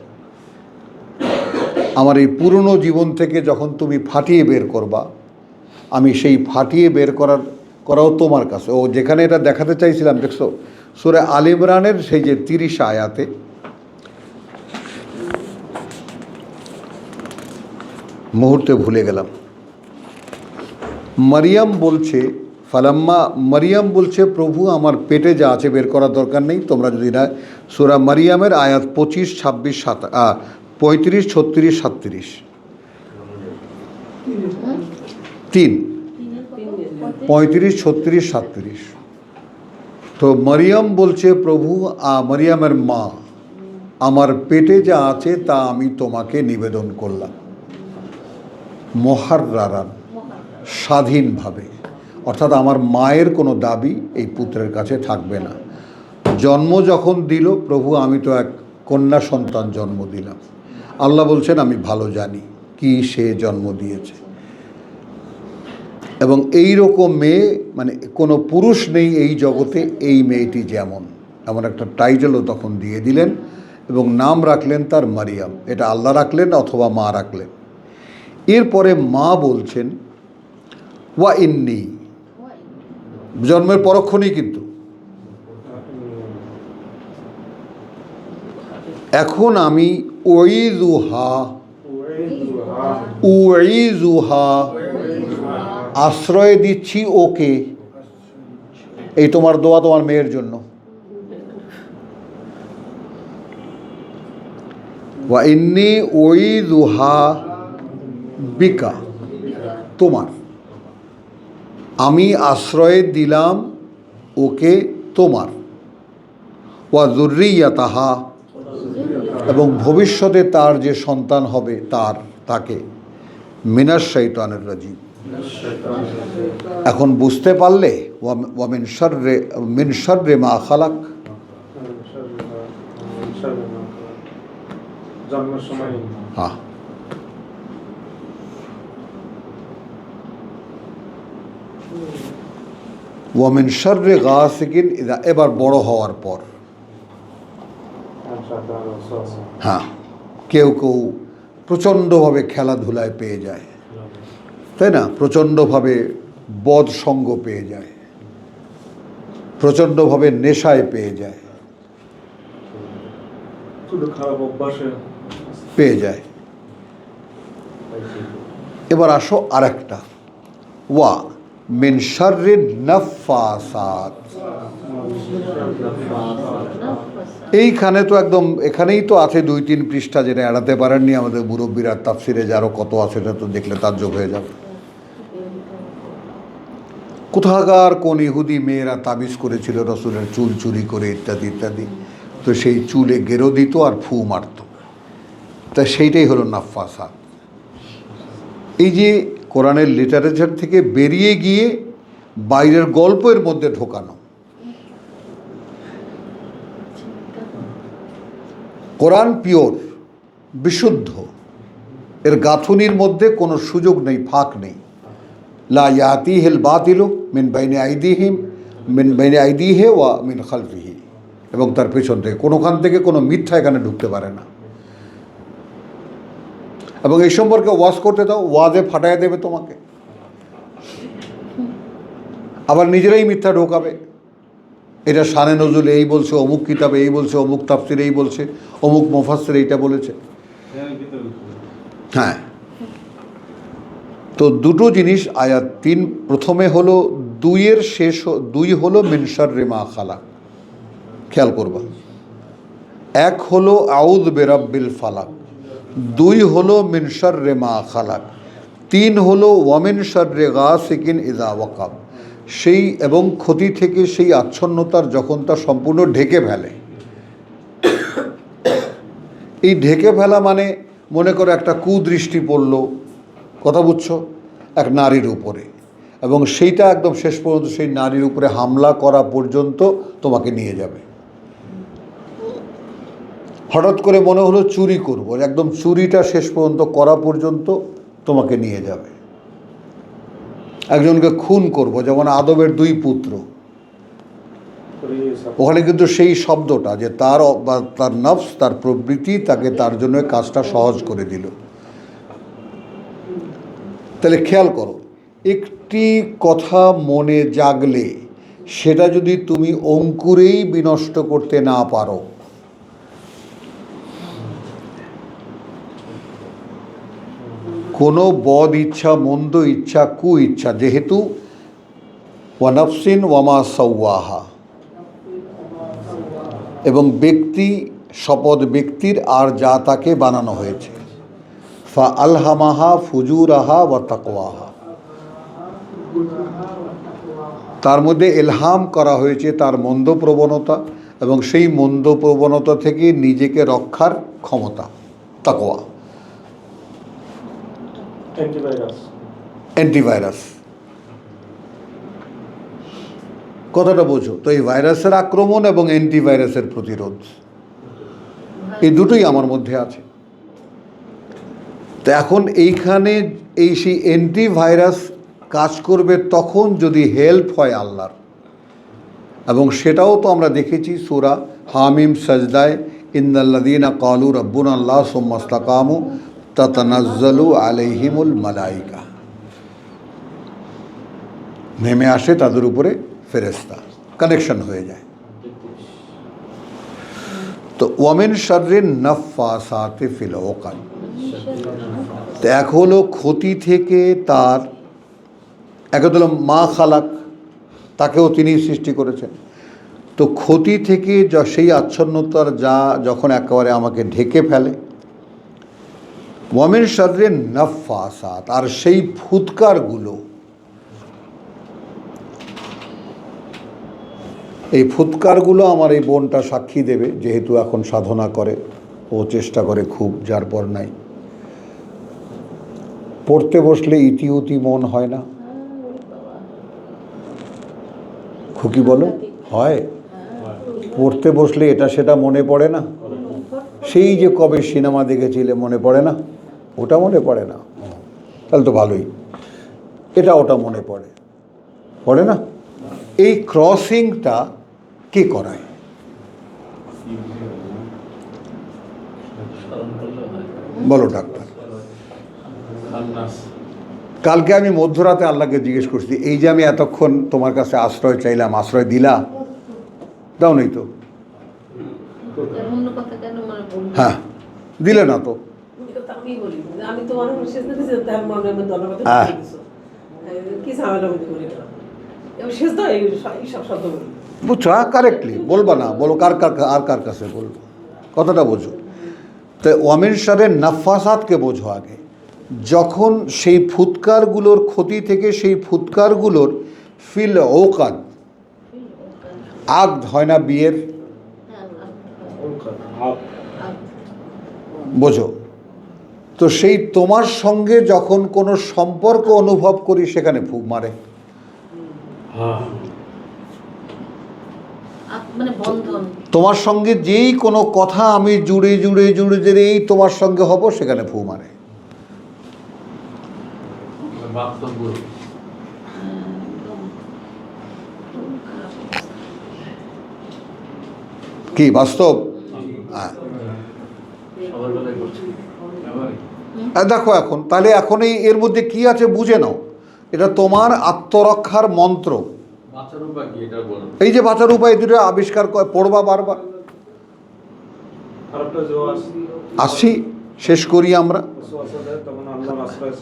আমার এই পুরনো জীবন থেকে যখন তুমি ফাটিয়ে বের করবা, আমি সেই ফাটিয়ে বের করাও তোমার কাছে। ও যেখানে এটা দেখাতে চাইছিলাম, দেখছো সূরা আল ইমরানের সেই যে 30 আয়াতে, মুহূর্তে ভুলে গেলাম, মারিয়াম বলছে, ফালাম্মা, মারিয়াম বলছে প্রভু আমার পেটে যা আছে বের করার দরকার নেই, তোমরা যদি না, সূরা মারিয়ামের আয়াত 25, 26, 35, 36, 37, 3, 35, 36, 37। তো মারিয়াম বলছে প্রভু, মারিয়ামের মা, আমার পেটে যা আছে তা আমি তোমাকে নিবেদন করলাম, মুহাররারান, স্বাধীনভাবে, অর্থাৎ আমার মায়ের কোনো দাবি এই পুত্রের কাছে থাকবে না। জন্ম যখন দিল প্রভু, আমি তো এক কন্যা সন্তান জন্ম দিলাম। আল্লাহ বলছেন আমি ভালো জানি কি সে জন্ম দিয়েছে, এবং এই রকম মেয়ে মানে কোনো পুরুষ নেই এই জগতে এই মেয়েটি যেমন। এমন একটা টাইটেলও তখন দিয়ে দিলেন এবং নাম রাখলেন তার মারিয়াম। এটা আল্লাহ রাখলেন অথবা মা রাখলেন। এরপরে মা বলছেন ওয়া ইন্নি, জন্মের পরক্ষণেই কিন্তু, এখন আমি উইজুহা আশ্রয় দিচ্ছি ওকে। এই তোমার দোয়া তোমার মেয়ের জন্য। ওয়া ইন্নি উইজুহা বিকা, তোমার, আমি আশ্রয় দিলাম ওকে তোমার। ওয়া যুররিয়াতাহা, এবং ভবিষ্যতে তার যে সন্তান হবে তাকে মিনাশ শাইতানির রাজিম। এখন বুঝতে পারলে ওয়া মিন শাররি মা খালাক, হ্যাঁ, ওয়া মিন শাররি গাসিকিন ইযা, এবার বড় হওয়ার পর, হ্যাঁ, কেউ কেউ প্রচণ্ডভাবে খেলাধুলায় পেয়ে যায়, তাই না, প্রচণ্ডভাবে বদ সঙ্গ পেয়ে যায়, প্রচণ্ডভাবে নেশায় পেয়ে যায়, পেয়ে যায়। এবার আসো আরেকটা, ওয়া মিন শাররি নাফাসাত। এইখানে তো একদম, এখানেই তো আছে 2-3 পৃষ্ঠা, যেটা এড়াতে পারেননি আমাদের মুরব্বীরা। তাফসিরে যারও কত আছে সেটা তো দেখলে তাজ্জব হয়ে যাবে। কোথাকার কোন ইহুদি মেয়েরা তাবিজ করেছিল রসুলের চুল চুরি করে ইত্যাদি ইত্যাদি, তো সেই চুলে গেরো দিত আর ফু মারত, তা সেইটাই হলো নাফাসাত। এই যে কোরআনের লিটারেচার থেকে বেরিয়ে গিয়ে বাইরের গল্পের মধ্যে ঢোকানো। কোরআন পিওর, বিশুদ্ধ, এর গাঁথুনির মধ্যে কোনো সুযোগ নেই, ফাঁক নেই। লা ইয়াতিহিল বাতিলু মিন বাইনি আইদিহি ওয়া মিন খালফিহি, এবং তার পেছন থেকে কোনোখান থেকে কোনো মিথ্যা এখানে ঢুকতে পারে না। এবং এই সম্পর্কে ওয়াজ করতে দাও, ওয়াজে ফাটায় দেবে তোমাকে, আবার নিজেরাই মিথ্যা ঢোকাবে। এটা শানে নজরুল এই বলছে, অমুক কিতাবে এই বলছে, অমুক তাফসির এই বলছে, অমুক মুফাসসির এইটা বলেছে। হ্যাঁ, তো দুটো জিনিস আয়াত 3 প্রথমে হলো 2-এর শেষ, 2 হলো মিন শাররি মা খালাক, খেয়াল করবা। 1 হলো আউযু বিরাব্বিল ফালাক, 2 হলো মিন শাররি মা খালাক, 3 হলো ওয়া মিন শাররি গাসিকিন ইযা ওয়াকাব, সেই এবং ক্ষতি থেকে সেই আচ্ছন্নতার যখন তা সম্পূর্ণ ঢেকে ফেলে। এই ঢেকে ফেলা মানে মনে করো একটা কুদৃষ্টি পড়লো, কথা বুঝছো, এক নারীর উপরে, এবং সেইটা একদম শেষ পর্যন্ত সেই নারীর উপরে হামলা করা পর্যন্ত তোমাকে নিয়ে যাবে। হঠাৎ করে মনে হলো চুরি করবো, একদম চুরিটা শেষ পর্যন্ত করা পর্যন্ত তোমাকে নিয়ে যাবে। একজনকে খুন করব, যেমন আদমের 2 পুত্র, ওখানে কিন্তু সেই শব্দটা যে তার নফস, তার প্রবৃত্তি তাকে তার জন্য কাজটা সহজ করে দিল। তাহলে খেয়াল করো, একটি কথা মনে জাগলে সেটা যদি তুমি অঙ্কুরেই বিনষ্ট করতে না পারো, কোনো বদ ইচ্ছা, মন্দ ইচ্ছা, কু ইচ্ছা, যেহেতু ওয়া নাফসিন ওয়া মা সাওয়াহা, এবং ব্যক্তি, শপথ ব্যক্তির আর যা তাকে বানানো হয়েছে, ফা আলহামাহা ফুজুরাহা ওয়া তাকওয়াহা, তার মধ্যে ইলহাম করা হয়েছে তার মন্দ প্রবণতা এবং সেই মন্দ প্রবণতা থেকে নিজেকে রক্ষার ক্ষমতা, তাকওয়া, অ্যান্টিভাইরাস। কথাটা বোঝো তো, এই ভাইরাসের আক্রমণ এবং অ্যান্টিভাইরাসের প্রতিরোধ, এই দুটোই আমার মধ্যে আছে। তো এখন এইখানে সেই অ্যান্টিভাইরাস কাজ করবে তখন যদি হেল্প হয় আল্লাহর, এবং সেটাও তো আমরা দেখেছি সূরা হামিম সাজদায় ইন্নাল্লাযীনা ক্বালু রাব্বুনা আল্লাহ সুম্মা ইসতাকামু তাতানাজ্জালু আলাইহিমুল মালাইকা, নেমে আসে তাদের উপরে ফেরেশতা, কানেকশন হয়ে যায়। তো ওয়ামিন শাররিন নাফফাসাতি ফিল উকাদ, তো এক হলো ক্ষতি থেকে তার, এক হলো মা খালাক, তাকেও তিনি সৃষ্টি করেছেন। তো ক্ষতি থেকে সেই আচ্ছন্নতার যা যখন একেবারে আমাকে ঢেকে ফেলে, ওয়ামিন শাররিন নাফফাসাত, আর সেই ফুৎকারগুলো, এই ফুৎকারগুলো আমার এই বোনটা সাক্ষী দেবে, যেহেতু এখন সাধনা করে, ও চেষ্টা করে খুব, যার পর নাই। পড়তে বসলে ইতিউতি মন হয় না, খুকি বলো হয়? পড়তে বসলে এটা সেটা মনে পড়ে না, সেই যে কবে সিনেমা দেখেছিলে মনে পড়ে না, ওটা মনে পড়ে না, তাহলে তো ভালোই। এটা ওটা মনে পড়ে, পড়ে না? এই ক্রসিংটা কে করায়? বলো ডাক্তার। কালকে আমি মধ্যরাতে আল্লাহকে জিজ্ঞেস করছি, এই যে আমি এতক্ষণ তোমার কাছে আশ্রয় চাইলাম, আশ্রয় দিলা? দাও নাই তো। হ্যাঁ, দিলে না তো। বুঝছো? কারেক্টলি বলবা না, বলো কার কার আর কার কাছে বলবো, কথাটা বোঝো। তো ওয়ামিন শাররিন নাফফাসাতকে বোঝো আগে। যখন সেই ফুৎকারগুলোর ক্ষতি থেকে, সেই ফুৎকারগুলোর ফিল উকাদ, আগদ হয় না বিয়ের, বোঝো তো, সেই তোমার সঙ্গে যখন কোনো সম্পর্ক অনুভব করি সেখানে ফুক মারে, তোমার সঙ্গে যেই কোনো কথা আমি জুড়ে জুড়ে জুড়ে জুড়ে এই তোমার সঙ্গে হব, সেখানে ফু মারে। কি বাস্তব? দেখো এখন তাহলে, এখন এর মধ্যে কি আছে বুঝে নাও। এটা তোমার আত্মরক্ষার মন্ত্র। এই যে বাঁচার উপায় দুটো আবিষ্কার করে পড়বা বারবার। আসি, শেষ করি আমরা।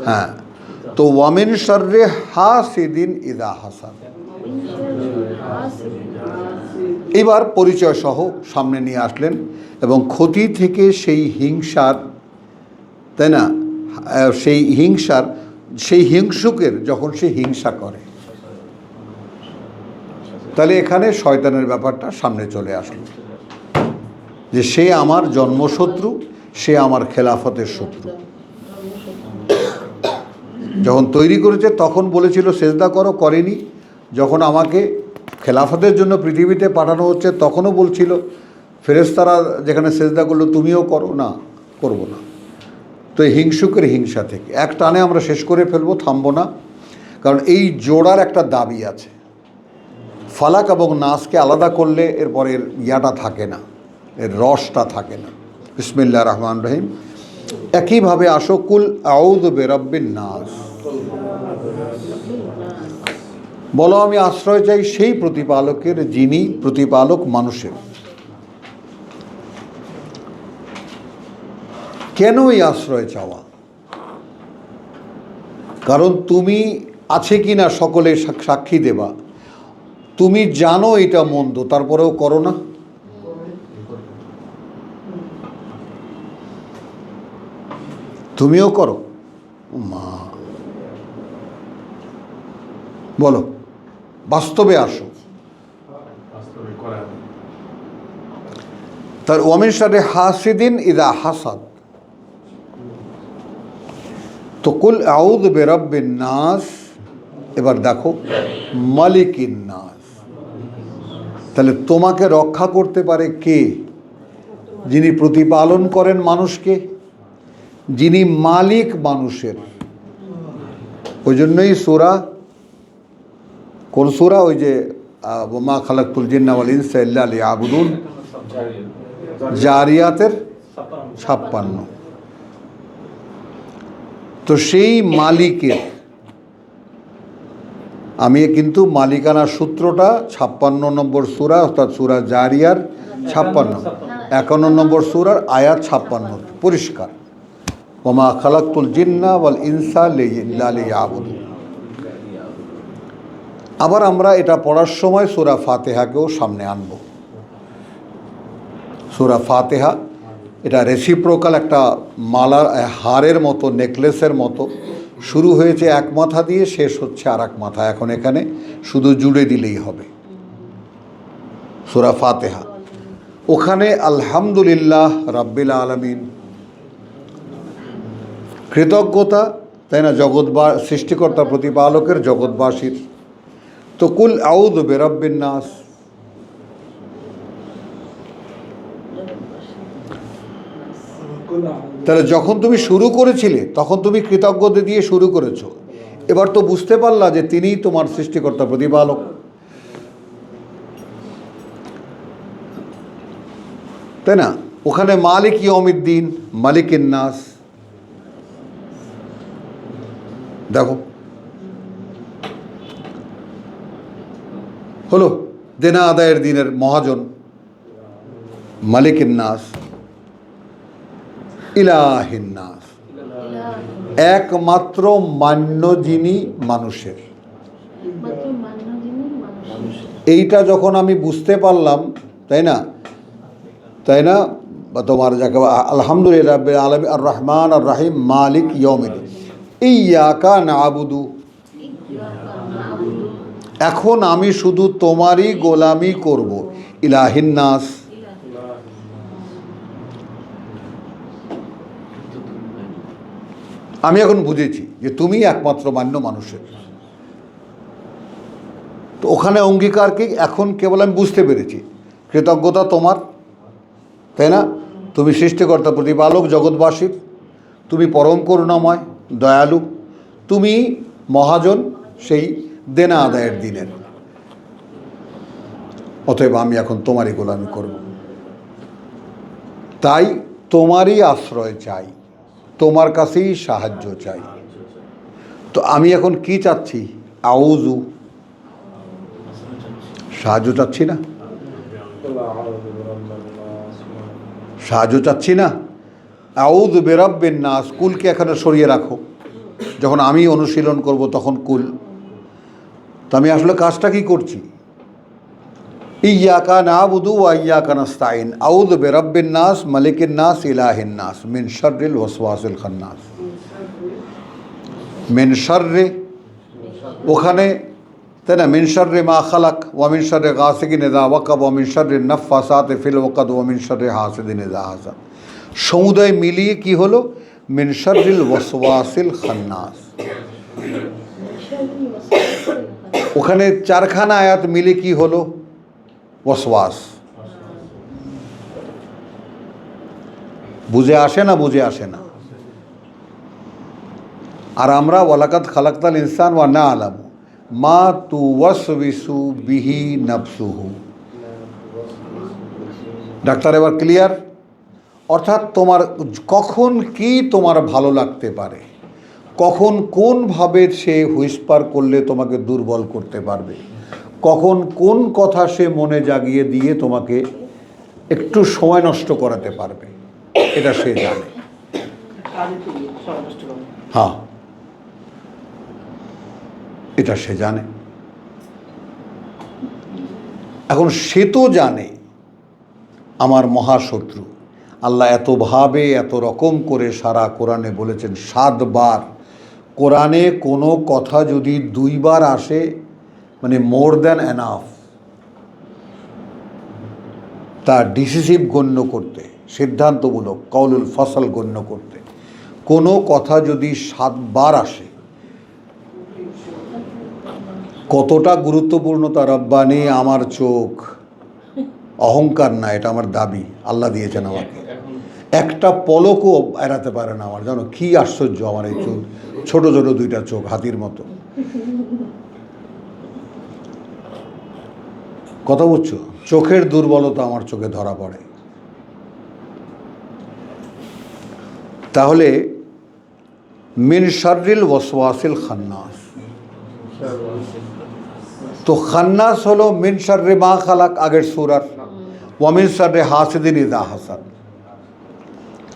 হ্যাঁ, তো ওয়ামিন শাররি হাসিদিন ইযা হাসাদ, এবার পরিচয় সহ সামনে নিয়ে আসলেন, এবং ক্ষতি থেকে সেই হিংসার, তাই না, সেই হিংসার, সেই হিংসুকের যখন সে হিংসা করে, তাহলে এখানে শয়তানের ব্যাপারটা সামনে চলে আসলো, যে সে আমার জন্মশত্রু, সে আমার খেলাফতের শত্রু। যখন তৈরি করেছে তখন বলেছিল সেজদা করো, করেনি। যখন আমাকে খেলাফতের জন্য পৃথিবীতে পাঠানো হচ্ছে তখনও বলছিল, ফেরেশতারা যেখানে সেজদা করলো তুমিও করো না, করবো না। তো এই হিংসুকের হিংসা থেকে এক টানে আমরা শেষ করে ফেলবো, থামবো না, কারণ এই জোড়ার একটা দাবি আছে। ফালাক এবং নাসকে আলাদা করলে এরপরের ইয়াটা থাকে না, এর রসটা থাকে না। বিসমিল্লাহির রহমানির রহিম। একইভাবে আসো, কুল আউযু বিরাব্বিন নাস, বলো আমি আশ্রয় চাই সেই প্রতিপালকের, যিনি প্রতিপালক মানুষের। কেন এই আশ্রয় চাওয়া? কারণ তুমি আছে কি না সকলে সাক্ষী দেবা, তুমি জানো এটা মন্দ, তারপরেও করো না। তুমিও করো মা, বলো বাস্তবে আসো। তার ওয়ামিন শাররি হাসিদিন ইযা হাসাদ, তো কুল আউযু বিরাব্বিন নাস, এবার দেখো মালিকিন নাস, তাহলে তোমাকে রক্ষা করতে পারে কে? যিনি প্রতিপালন করেন মানুষকে, যিনি মালিক মানুষের। ওই জন্যই সূরা, কোন সূরা? ওই যে ওমা খালাকতুল জিন্না ওয়াল ইনসা ইল্লা লিয়াবুদুন, জারিয়াতের 56। তো সেই মালিকের, আমি কিন্তু মালিকানার সূত্রটা 56 নম্বর সূরা অর্থাৎ সূরা জারিয়ার 56, 51 নম্বর সূরার আয়াত 56 পরিষ্কার, ওমা খালাকতুল জিন্না ওয়াল ইনসা ইল্লা লিয়াবুদুন। আবার আমরা এটা পড়ার সময় সূরা ফাতিহাকেও সামনে আনব। সূরা ফাতিহা এটা রেসিপ্রোকাল একটা মালার হারের মতো, নেকলেসের মতো, শুরু হয়েছে এক মাথা দিয়ে, শেষ হচ্ছে আর এক মাথা। এখন এখানে শুধু জুড়ে দিলেই হবে সূরা ফাতিহা। ওখানে আলহামদুলিল্লাহ রাব্বিল আলামিন, কৃতজ্ঞতা, তাই না, সৃষ্টিকর্তা প্রতিপালকের, জগৎবাসীর। তো কুল আউযু বিরাব্বিন নাস, তাহলে যখন তুমি শুরু করেছিলে তখন তুমি কৃতজ্ঞতা দিয়ে শুরু করেছো, এবার তো বুঝতে পারলা যে তিনিই তোমার সৃষ্টিকর্তা প্রতিপালক। তাই না? ওখানে মালিক ইয়াউমিদ্দিন, মালিকিন নাস, দেখো হলো দেনা আদায়ের দিনের মহাজন, মালিকিন নাস, ইলাহিন নাস, একমাত্র মান্য যিনি মানুষের। এইটা যখন আমি বুঝতে পারলাম, তাই না, বা তোমার যাকে আলহামদুলিল্লাহ রাব্বিল আলামিন আর রহমান আর রাহিম মালিক ইয়াউমিদ্দিন ইয়্যাকা না'বুদু, এখন আমি শুধু তোমারই গোলামি করব, ইলাহিন নাস। আমি এখন বুঝেছি যে তুমি একমাত্র মান্য মানুষের। তো ওখানে অঙ্গীকার কি? এখন কেবল আমি বুঝতে পেরেছি কৃতজ্ঞতা তোমার, তাই না, তুমি সৃষ্টিকর্তা প্রতিপালক জগৎবাসীর, তুমি পরম করুণাময় দয়ালু, তুমি মহাজন সেই দেনা আদায়ের দিনের, অতএব আমি এখন তোমারই গোলামি করব। তাই তোমারই আশ্রয় চাই, তোমার কাছেই সাহায্য চাই। তো আমি এখন কি চাচ্ছি? আউযু, সাহায্য চাচ্ছি না, সাহায্য চাচ্ছি না। আউযু বিরাব্বিন নাস, কুলকে এখানে সরিয়ে রাখো। যখন আমি অনুশীলন করব তখন কুল। তো আমি আসলে কাজটা কি করছি? ইয়্যাকা না'বুদু ওয়া ইয়্যাকা নাস্তাইন, আউযু বিরাব্বিন নাস, মালিকিন নাস, ইলাহিন নাস, মিন শাররিল ওয়াসওয়াসিল খান্নাস। মিন শাররি, ওখানে, তাই না, মিন শাররি মা খালাক ওয়া মিন শাররি গাসিকিন ইযা ওয়াকাব ওয়া মিন শাররি নাফফাসাতি ফিল উকাদ ওয়া মিন শাররি হাসিদিন ইযা হাসাদ। সমুদায় মিলিয়ে কি হলো? মিন শাররিল ওয়াসওয়াসিল খান্নাস। ওখানে চারখানা আয়াত মিলে কি হলো? ওয়াসওয়াস। বুঝে আসে না? বুঝে আসে না? আর আমরা ওয়ালাকাদ খালাকতাল ইনসান ওয়া না'লামু মা তুওয়াসবিসু বিহি নাফসুহু। ডাক্তার, এবার ক্লিয়ার? অর্থাৎ তোমার কখন কি তোমার ভালো লাগতে পারে, কখন কোনভাবে সে হুইসপার করলে তোমাকে দুর্বল করতে পারবে, কখন কোন কথা সে মনে জাগিয়ে দিয়ে তোমাকে একটু সময় নষ্ট করাতে পারবে, এটা সে জানে। হ্যাঁ, এটা সে জানে। এখন সে তো জানে আমার মহাশত্রু। আল্লাহ এতভাবে এত রকম করে সারা কোরআনে বলেছেন 7 বার। কোরআনে কোনো কথা যদি 2 বার আসে, মানে মোর দ্যান এনাফ, তা ডিসিসিভ গণ্য করতে, সিদ্ধান্তমূলক কওলুল ফসল গণ্য করতে। কোনো কথা যদি 7 বার আসে, কতটা গুরুত্বপূর্ণ তা রব্বানি আমার চোখ, অহংকার না, এটা আমার দাবি, আল্লাহ দিয়েছেন আমাকে। একটা পলকও এড়াতে পারে না আমার। জানো কি আশ্চর্য আমার এই চোখ, ছোট ছোট 2টা চোখ, হাতির মতো। কথা বুঝছো? চোখের দুর্বলতা আমার চোখে ধরা পড়ে। তাহলে মিন শাররিল ওয়াসওয়াসিল খান্নাস, তো খান্নাস হলো মিন শাররি মা খালাক আগের সূরার, ওয়া মিন শাররি হাসিদিন ইযা হাসাদ।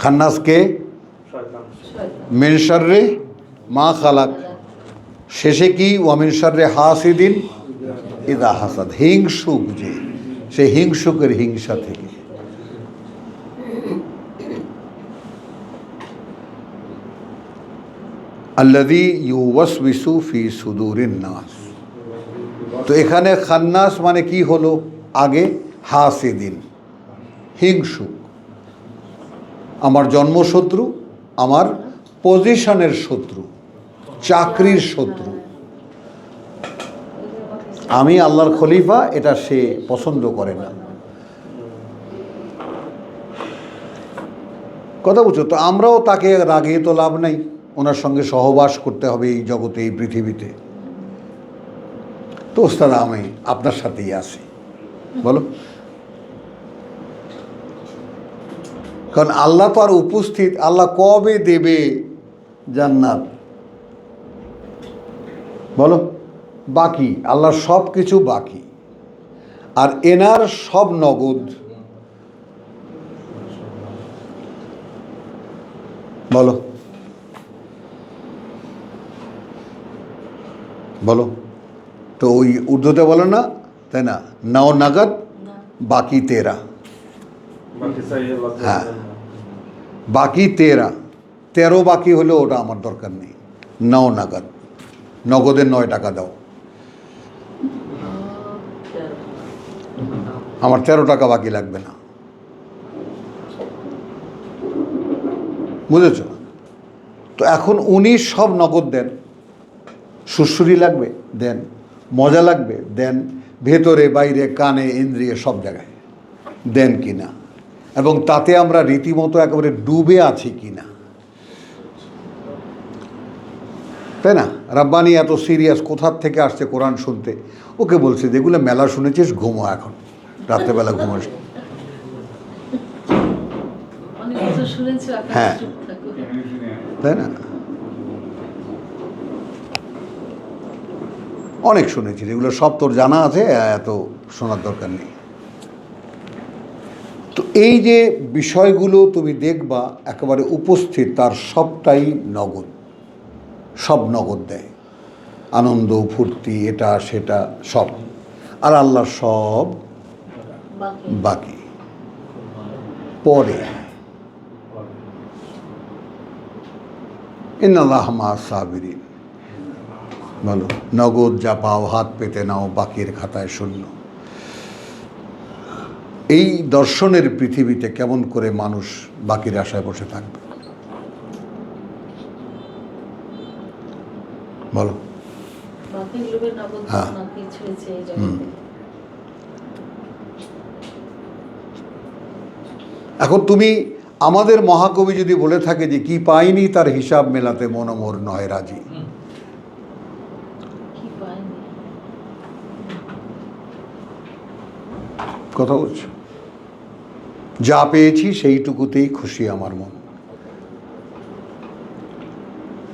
খান্নাস কে? মিন শাররি মা খালাক, শেষে কি? ওয়া মিন শাররি হাসিদিন ইযা হাসাদ, হিংসুক যে, সে হিংসুকের হিংসা থেকে। আল্লাযী ইউওয়াসবিসু ফি সুদুরিন নাস, তো এখানে খান্নাস মানে কি হলো? আগে হাসিদিন, হিংসুক, আমার জন্মশত্রু, আমার পজিশনের শত্রু, চাকরির শত্রু। আমি আল্লাহর খলিফা, এটা সে পছন্দ করে না। কথা বুঝছো? তো আমরাও তাকে রাগিয়ে তো লাভ নাই, ওনার সঙ্গে সহবাস করতে হবে এই জগতে, এই পৃথিবীতে। তো ওস্তাদ আমি আপনার সাথেই আছি, বলো। কারণ আল্লাহ তো আর উপস্থিত, আল্লাহ কবে দেবে জান্নাত, বলো? বাকি, আল্লাহর সব কিছু বাকি, আর এনার সব নগদ, বলো বলো। তো ওই উর্দুতে বলে না, তাই না, নাও নাগদ বাকি তেরা। হ্যাঁ, বাকি তেরা, 13 বাকি হলে ওটা আমার দরকার নেই। নাও নাগদ, নগদে 9 টাকা দাও, আমার 13 টাকা বাকি লাগবে না, বুঝেছ? তো এখন উনি সব নগদ দেন, সুরসুরি লাগবে দেন, মজা লাগবে দেন, ভেতরে বাইরে কানে ইন্দ্রিয়ে সব জায়গায় দেন কিনা, এবং তাতে আমরা রীতিমতো একেবারে ডুবে আছি কিনা, তাই না? রাব্বানি এত সিরিয়াস, কোথার থেকে আসছে কোরআন শুনতে? ওকে বলছে যেগুলো মেলা শুনেছিস ঘুমো, এখন রাত্রেবেলা ঘুমাস। হ্যাঁ, তাই না? অনেক শুনেছি, এগুলো সব তোর জানা আছে, এত শোনার দরকার নেই। তো এই যে বিষয়গুলো তুমি দেখবা একেবারে উপস্থিত, তার সবটাই নগদ, সব নগদ দেয়, আনন্দ ফুর্তি এটা সেটা সব, আর আল্লাহ সব বাকি পরে। ইন্নাল্লাহ মা সাবিরিন, বলো, নগদ যা পাও হাত পেতে নাও, বাকির খাতায় শূন্য। এই দর্শনের পৃথিবীতে কেমন করে মানুষ বাকির আশায় বসে থাকবে, বলো? হ্যাঁ, এখন তুমি আমাদের মহাকবি যদি বলে থাকে যে কি পাইনি তার হিসাব মেলাতে মনমোর নয় রাজি, কথা বলছো? যা পেয়েছি সেইটুকুতেই খুশি আমার মন।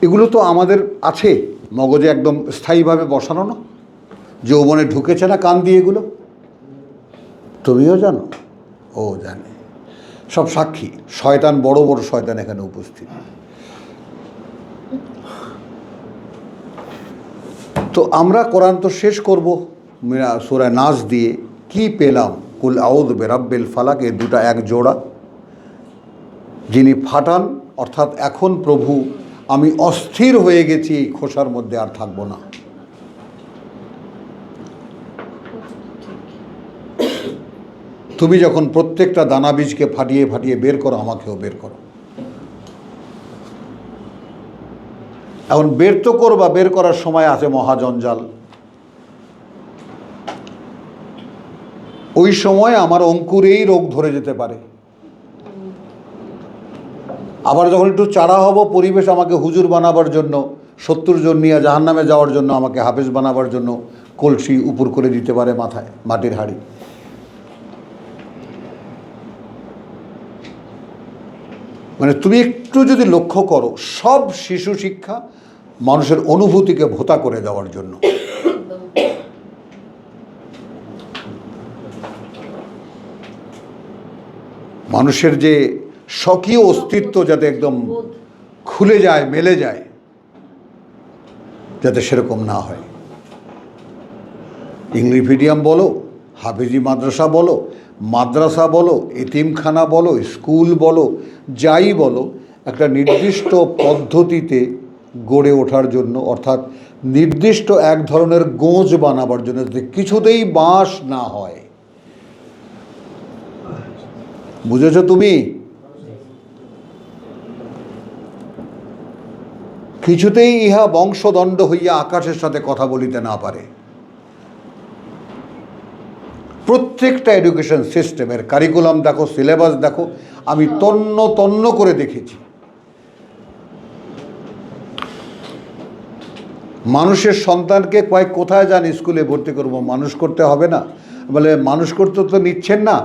এগুলো তো আমাদের আছে মগজে, একদম স্থায়ীভাবে বসানো না, যৌবনে ঢুকেছে না কান দিয়ে এগুলো, তুমিও জানো, ও জানে, সব সাক্ষী। শয়তান, বড় বড় শয়তান এখানে উপস্থিত। তো আমরা কোরআন তো শেষ করব সূরা নাস দিয়ে, কি পেলাম? কুল আউযু বিরাব্বিল ফালাক, এই দুটা এক জোড়া। যিনি ফাটান, অর্থাৎ এখন প্রভু আমি অস্থির হয়ে গেছি, এই খোসার মধ্যে আর থাকবো না। তুমি যখন প্রত্যেকটা দানা বীজকে ফাটিয়ে ফাটিয়ে বের করো, আমাকেও বের করো। এখন বের তো করবা, বের করার সময় আছে মহাজঞ্জাল। ওই সময় আমার অঙ্কুরেই রোগ ধরে যেতে পারে। আবার যখন একটু চারা হব, পরিবেশ আমাকে হুজুর বানাবার জন্য, 70 জন নিয়ে জাহান্নামে যাওয়ার জন্য, আমাকে হাফেজ বানাবার জন্য কলসি উপর করে দিতে পারে মাথায়, মাটির হাঁড়ি। মানে তুমি একটু যদি লক্ষ্য করো, সব শিশু শিক্ষা মানুষের অনুভূতিকে ভোতা করে দেওয়ার জন্য। মানুষের যে স্বকীয় অস্তিত্ব যাতে একদম খুলে যায়, মেলে যায়, যাতে সেরকম না হয়। ইংলিশ মিডিয়াম বলো, হাফিজি মাদ্রাসা বলো, এতিমখানা বলো, স্কুল বলো, যাই বলো, একটা নির্দিষ্ট পদ্ধতিতে গড়ে ওঠার জন্য, অর্থাৎ নির্দিষ্ট এক ধরনের গোঁজ বানাবার জন্য, যাতে কিছুতেই বাঁশ না হয়। বুঝেছো তুমি? কিছুতেই ইহা বংশদণ্ড হইয়া আকাশের সাথে কথা বলিতে না পারে। প্রত্যেকটা এডুকেশন সিস্টেমের কারিকুলাম দেখো, সিলেবাস দেখো, আমি তন্ন তন্ন করে দেখেছি। মানুষের সন্তানকে কোথায় যান স্কুলে ভর্তি করব, মানুষ করতে হবে না? বলে মানুষ করতে তো নিচ্ছেন না।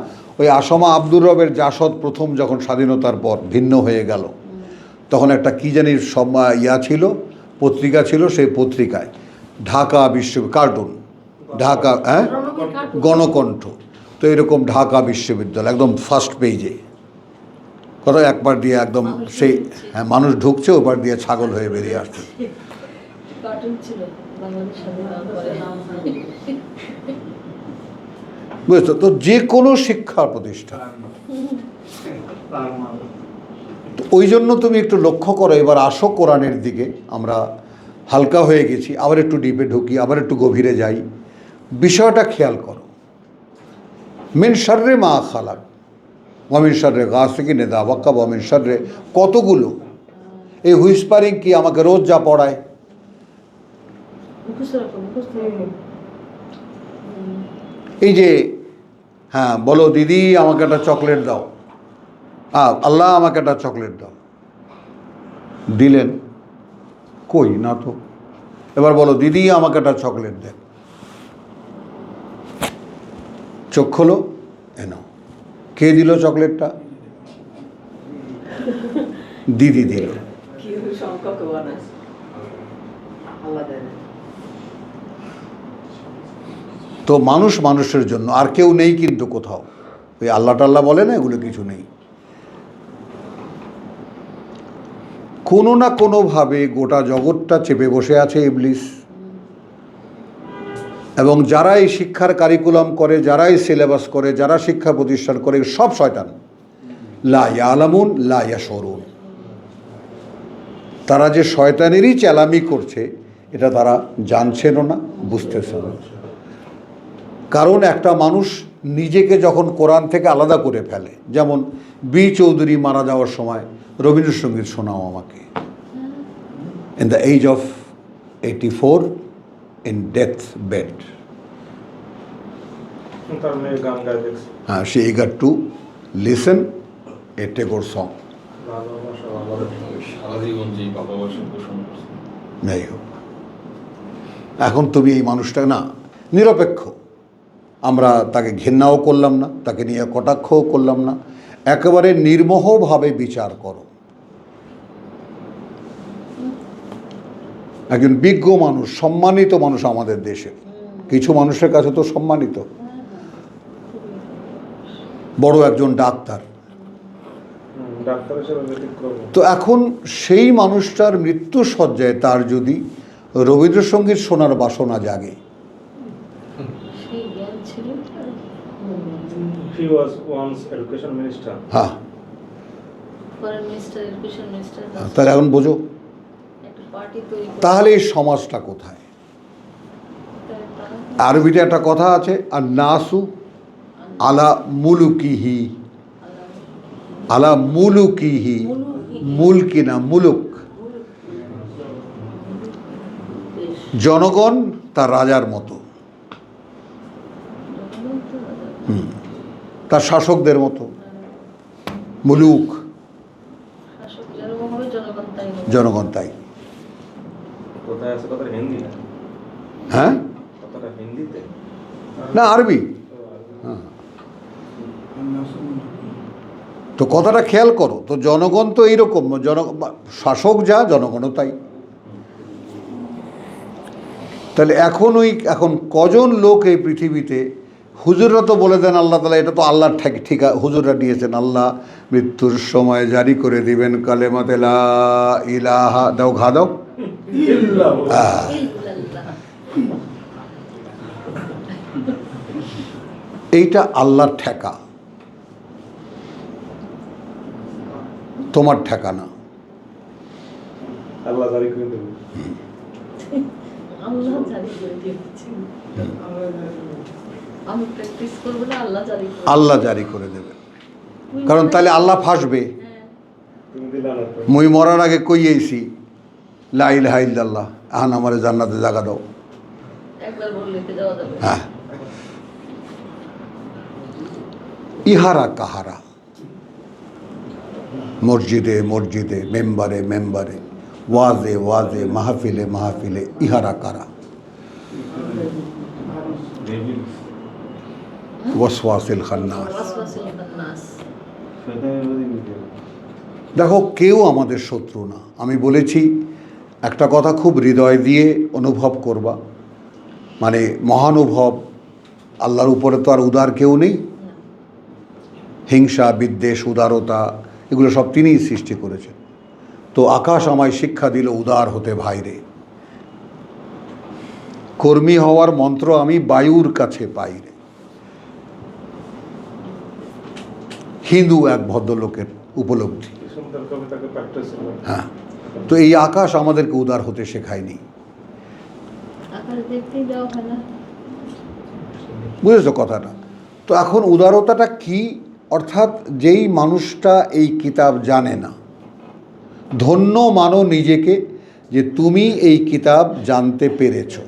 ওই আসমা আব্দুর রবের জাসদ প্রথম যখন স্বাধীনতার পর ভিন্ন হয়ে গেল, তখন একটা কী জানি ছিল, পত্রিকা ছিল, সেই পত্রিকায় ঢাকা কার্টুন, ঢাকা গণকণ্ঠ, তো এরকম ঢাকা বিশ্ববিদ্যালয় একদম ফার্স্ট পেজে কথা, একবার দিয়ে একদম সেই মানুষ ঢুকছে, ওপার দিয়ে ছাগল হয়ে বেরিয়ে আসছে। বুঝছো তো? যে কোনো শিক্ষা প্রতিষ্ঠান, ওই জন্য তুমি একটু লক্ষ্য করো। এবার আসো কোরআনের দিকে, আমরা হালকা হয়ে গেছি, আবার একটু ডিপে ঢুকি, আবার একটু গভীরে যাই। বিষয়টা খেয়াল করো। মিন শাররে মা খালাক ওয়া মিন শাররে গাসিকিন ইযা ওয়াকাব ওয়া মিন শাররে, কতগুলো। এই হুইসপারিং কি আমাকে রোজ যা পড়ায়, এই যে হ্যাঁ বলো দিদি আমাকে একটা চকলেট দাও, আল্লাহ আমাকে একটা চকলেট দাও, দিলেন কই না তো। এবার বলো দিদি আমাকে একটা চকলেট দেন, চোখ খোলো, এনো। কে দিল চকলেটটা? দিদি দিল। তো মানুষ মানুষের জন্য, আর কেউ নেই কিন্তু কোথাও। ওই আল্লাহ টাল্লাহ বলে না, এগুলো কিছু নেই। কোনো না কোনোভাবে গোটা জগৎটা চেপে বসে আছে ইবলিস। এবং যারা এই শিক্ষার কারিকুলাম করে, যারা এই সিলেবাস করে, যারা শিক্ষা প্রতিষ্ঠান করে, সব শয়তান। লা ইয়ালামুন লা ইয়াশউরুন। তারা যে শয়তানেরই চেলামি করছে, এটা তারা জানছেনও না, বুঝতেছেন না। কারণ একটা মানুষ নিজেকে যখন কোরআন থেকে আলাদা করে ফেলে, যেমন বি চৌধুরী মারা যাওয়ার সময় রবীন্দ্রসঙ্গীত শোনাও আমাকে, in the age of 84 in death bed. She eager to listen a Tagore song. যাই হোক, এখন তুমি এই মানুষটা না নিরপেক্ষ, আমরা তাকে ঘেন্নাও করলাম না, তাকে নিয়ে কটাক্ষও করলাম না, একেবারে নির্মোহভাবে বিচার করো। একজন বিজ্ঞ মানুষ, সম্মানিত মানুষ আমাদের দেশের, কিছু মানুষের কাছে তো সম্মানিত, বড় একজন ডাক্তার। তো এখন সেই মানুষটার মৃত্যু শয্যায় তার যদি রবীন্দ্রসঙ্গীত শোনার বাসনা জাগে, হ্যাঁ, তাহলে এখন বোঝো তাহলে এই সমাজটা কোথায়। আরবিতে একটা কথা আছে, আর নাসু আলা মুলুকিহি, আলা মুলুকিহি, মুলকি না মুলুক, জনগণ তার রাজার মতো, তার শাসকদের মতো। মুলুক, জনগণ তাই। হ্যাঁ, হিন্দিতে না আরবি। হ্যাঁ, তো কথাটা খেয়াল করো, তো জনগণ তো এইরকম, শাসক যা জনগণও তাই। তাহলে এখন কজন লোক এই পৃথিবীতে, হুজুররা তো বলে দেন আল্লাহ তাআলা, এটা তো আল্লাহর ঠিক হুজুররা দিয়েছেন, আল্লাহ মৃত্যুর সময় জারি করে দিবেন কালেমাতে লা ইলাহা, দাও ঘা দাও। এইটা আল্লাহর ঠেকা, তোমার ঠেকা না। আল্লাহ জারি করে দেবে। আল্লাহ জারি করে দিয়েছে। আমি প্র্যাকটিস করব না, আল্লাহ জারি করে। আল্লাহ জারি করে দেবে, কারণ তাহলে আল্লাহ ফাঁসবে। তুমি দিলা না তো। মুই মরার আগে কইয়েছি লা ইলাহা ইল্লাল্লাহ, আহান আমারে জান্নাতে জায়গা দাও। একবার বললে তো যাওয়া যাবে। হ্যাঁ, ইহারা কাহারা, মসজিদে মসজিদে, মেম্বারে মেম্বারে, ওয়াজে ওয়াজে, মাহফিলে মাহফিলে, ইহারা কারা? ওয়াসওয়াসিল খান্নাস। ওয়াসওয়াসিল খান্নাস। দেখো, কেউ আমাদের শত্রু না। আমি বলেছি একটা কথা খুব হৃদয় দিয়ে অনুভব করবা, মানে মহানুভব আল্লাহর উপরে তো আর উদার কেউ নেই। হিংসা বিদ্বেষ উদারতা এগুলো সব তিনিই সৃষ্টি করেছেন। তো আকাশ আমায় শিক্ষা দিল উদার হতে ভাইরে। কর্মী হওয়ার মন্ত্র আমি বায়ুর কাছে পাই রে। হিন্দু এক ভদ্রলোকের উপলব্ধি। সুন্দর কবিতাকে প্র্যাকটিস করো। হ্যাঁ, তো এই আকাশ আমাদেরকে উদার হতে শেখায়নি। আকাশ দেখতেই দেওয়া হয় না। বুঝেছো কথাটা? তো এখন উদারতাটা কি? অর্থাৎ যেই মানুষটা এই কিতাব জানে না, ধন্য মানো নিজেকে যে তুমি এই কিতাব জানতে পেরেছো।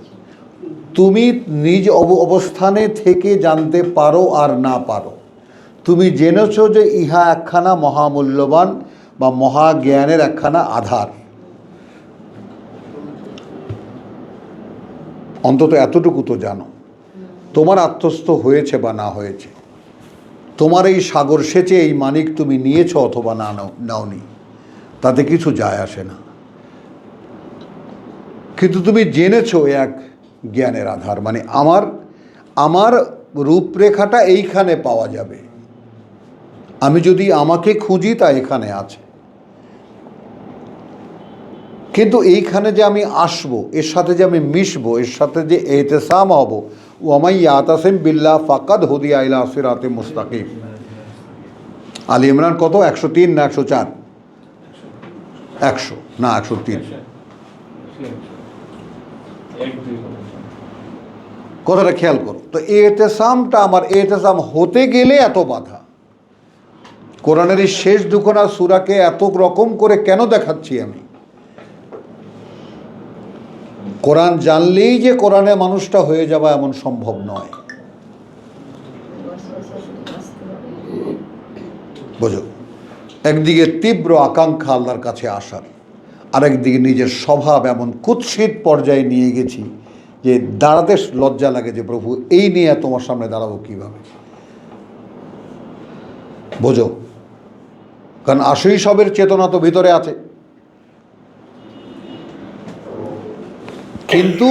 তুমি নিজ অবস্থানে থেকে জানতে পারো আর না পারো, তুমি জেনেছো যে ইহা একখানা মহামূল্যবান বা মহাজ্ঞানের একখানা আধার। অন্তত এতটুকু তো জানো, তোমার আত্মস্থ হয়েছে বা না হয়েছে, তোমার এই সাগর সেচে এই মানিক তুমি নিয়েছো অথবা না নাওনি, তাতে কিছু যায় আসে না। কিন্তু তুমি জেনেছো এক জ্ঞানের আধার, মানে আমার রূপরেখাটা এইখানে পাওয়া যাবে। আমি যদি আমাকে খুঁজি তা এখানে আছে, কিন্তু এইখানে যে আমি আসবো, এর সাথে যে আমি মিশবো, এর সাথে যে এহতেসাম হব, ওয়ামাই ইয়াতাসিম বিল্লাহ ফাকাদ হুদিয়া ইলা সিরাতিম মুস্তাকিম। আলী ইমরান কত? 103 না 104? 100 না 103। কথাটা খেয়াল করো। তো এহতেসামটা, আমার এহতেসাম হতে গেলে এত বাধা। কোরআনের এই শেষ দুখানা সূরাকে এত রকম করে কেন দেখাচ্ছি আমি? কোরআন জানলেই যে কোরআনে মানুষটা হয়ে যাবে এমন সম্ভব নয়। বোঝো, একদিকে তীব্র আকাঙ্ক্ষা আল্লাহর কাছে আসার, আরেকদিকে নিজের স্বভাব এমন কুৎসিত পর্যায়ে নিয়ে গেছি যে দাঁড়াতে লজ্জা লাগে যে প্রভু এই নিয়ে তোমার সামনে দাঁড়াবো কীভাবে। বোঝো, কারণ শৈশবের চেতনা তো ভিতরে আছে, কিন্তু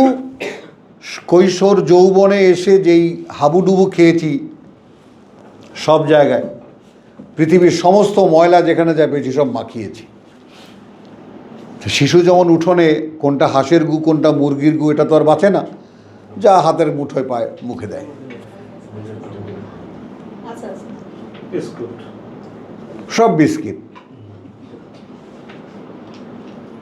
কৈশোর যৌবনে এসে যেই হাবুডুবু খেয়েছি সব জায়গায়, পৃথিবীর সমস্ত ময়লা যেখানে যায় পেয়েছি সব মাখিয়েছি। শিশু যেমন উঠোনে কোনটা হাঁসের গু কোনটা মুরগির গু এটা তো আর বাঁচে না, যা হাতের মুঠোয় পায় মুখে দেয়, আচ্ছা আচ্ছা। বিস্কুট। সব বিস্কিট।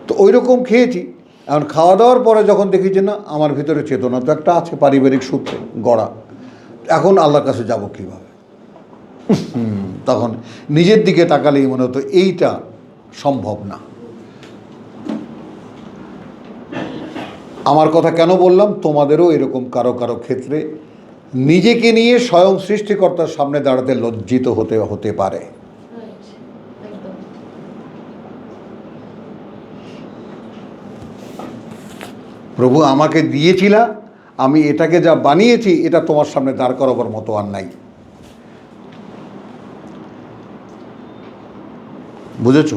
তো ওই রকম খেয়েছি। এখন খাওয়া দাওয়ার পরে যখন দেখি যে না, আমার ভিতরে চেতনা তো একটা আছে পারিবারিক সূত্রে গড়া, এখন আল্লাহর কাছে যাব কীভাবে? তখন নিজের দিকে তাকালেই মনে হতো এইটা সম্ভব না। আমার কথা কেন বললাম? তোমাদেরও এরকম কারো কারো ক্ষেত্রে নিজেকে নিয়ে স্বয়ং সৃষ্টিকর্তার সামনে দাঁড়াতে লজ্জিত হতে পারে। একদম। প্রভু আমাকে দিয়েছিলা, আমি এটাকে যা বানিয়েছি এটা তোমার সামনে দাঁড় করাবার মতো আর নাই। বুঝেছ?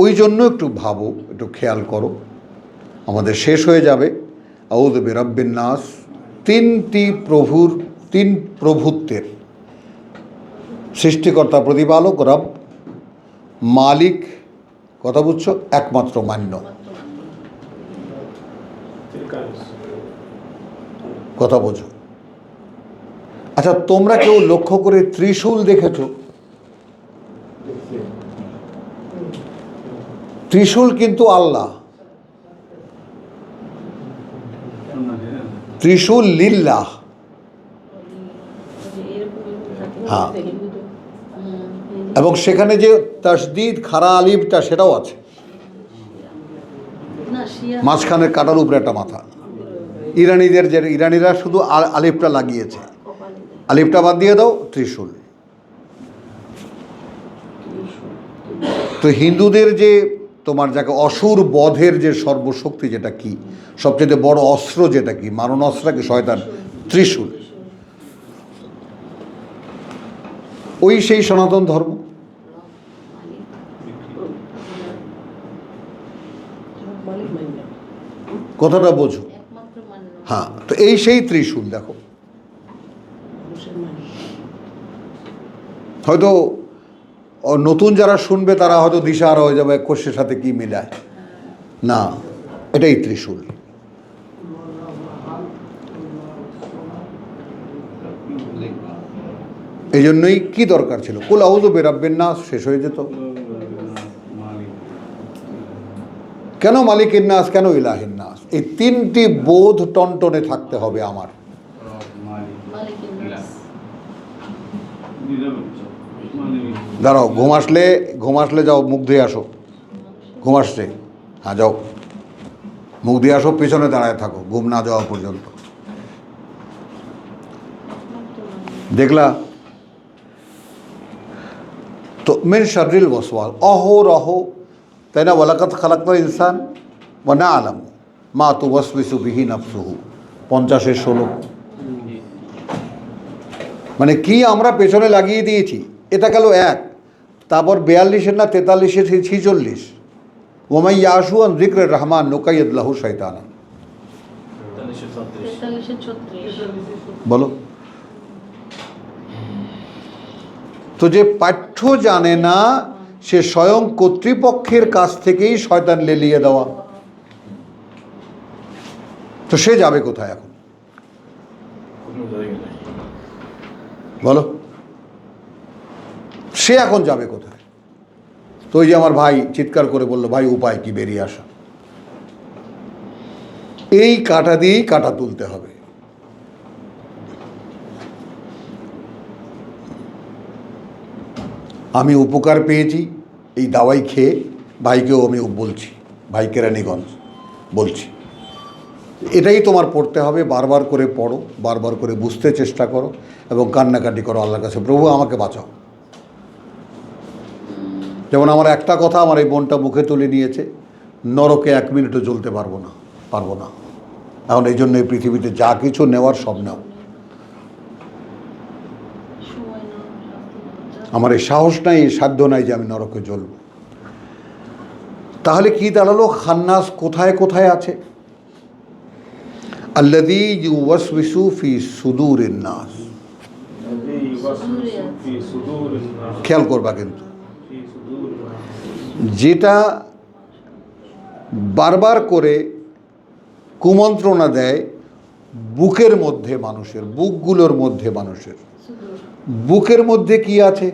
ওই জন্য একটু ভাবো, একটু খেয়াল করো। আমাদের শেষ হয়ে যাবে আউযু বিরাব্বিন নাস, তিন প্রভুত্বের সৃষ্টিকর্তা, প্রতিপালক, রব, মালিক, কথা বুঝছো, একমাত্র মান্য, কথা বোঝো। আচ্ছা, তোমরা কেউ লক্ষ্য করে ত্রিশূল দেখেছো? ত্রিশূল কিন্তু আল্লাহ, ত্রিশূল লিল্লাহ। হ্যাঁ, এবং সেখানে যে তাসদিদ খারা আলিফটা সেটাও আছে, মাঝখানের কাটার উপরে একটা মাথা। ইরানিরা শুধু আলিফটা লাগিয়েছে, আলিফটা বাদ দিয়ে দাও, ত্রিশূল। তো হিন্দুদের যে তোমার যাকে অসুর বধের যে সর্বশক্তি যেটা কি, সবচেয়ে বড় অস্ত্র যেটা কি, মারণ অস্ত্র কি, শয়তান, ত্রিশূল। ওই সেই সনাতন ধর্ম। কথাটা বোঝো। হ্যাঁ, তো এই সেই ত্রিশূল। দেখো, হয়তো নতুন যারা শুনবে তারা হয়তো দিশাহারা হয়ে যাবে, কোষের সাথে কি মিলায়। না, এটাই ত্রিশূল। এই জন্যই কি দরকার ছিল, কুল আউযু বিরাব্বিন নাস শেষ হয়ে যেত। কেন মালিকিন নাস, কেন ইলাহিন নাস? এই তিনটি বোধ টনটনে থাকতে হবে আমার। দাঁড়াও, ঘুম আসলে যাও, মুখ ধুয়ে আসো। ঘুম আসছে? হ্যাঁ, যাও মুখ দিয়ে আসো, পিছনে দাঁড়ায় থাকো ঘুম না যাওয়া পর্যন্ত। দেখলা তো, মিন শাররিল ওয়াসওয়াস, অহরহ, তাই না? ওয়ালাকাদ খালাকনাল ইনসান ওয়া না'লামু মা তুওয়াসওয়িসু বিহি নাফসুহু, 50-এর 16। মানে কি আমরা পেছনে লাগিয়ে দিয়েছি। এটা গেল 1, তারপর 42-এর না 43-এর 46, ওমাই ইয়াশু আন যিকরির রহমান নুকাইয়িদ লাহু শাইতানা। বলো তো, যে পাঠ্য জানে না সে স্বয়ং কর্তৃপক্ষের কাছ থেকেই শয়তান লেলিয়ে দেওয়া। তো সে যাবে কোথায় এখন? বলো, সে এখন যাবে কোথায়? তো ওই যে আমার ভাই চিৎকার করে বললো, ভাই উপায় কি বেরিয়ে আসা? এই কাঁটা দিয়েই কাঁটা তুলতে হবে। আমি উপকার পেয়েছি এই দাওয়াই খেয়ে, ভাইকেও আমি বলছি, ভাই কেরানীগঞ্জ বলছি, এটাই তোমার পড়তে হবে। বারবার করে পড়ো, বারবার করে বুঝতে চেষ্টা করো এবং কান্নাকাটি করো আল্লাহর কাছে, প্রভু আমাকে বাঁচাও। যেমন আমার একটা কথা আমার এই বোনটা মুখে তুলে নিয়েছে, নরকে 1 মিনিটও জ্বলতে পারবো না। এখন এই জন্য এই পৃথিবীতে যা কিছু নেওয়ার সব নাও। আমার এই সাহস নাই, এই সাধ্য নাই যে আমি নরকে জ্বলব। তাহলে কি দাঁড়ালো? খান্নাস কোথায় কোথায় আছে? আল্লাযী ইউওয়াসওয়িসু ফি সুদুরিন নাস। খেয়াল করবা কিন্তু, যেটা বারবার করে কুমন্ত্রণা দেয় বুকের মধ্যে মানুষের, বুকগুলোর মধ্যে মানুষের, বুকের মধ্যে কি আছে?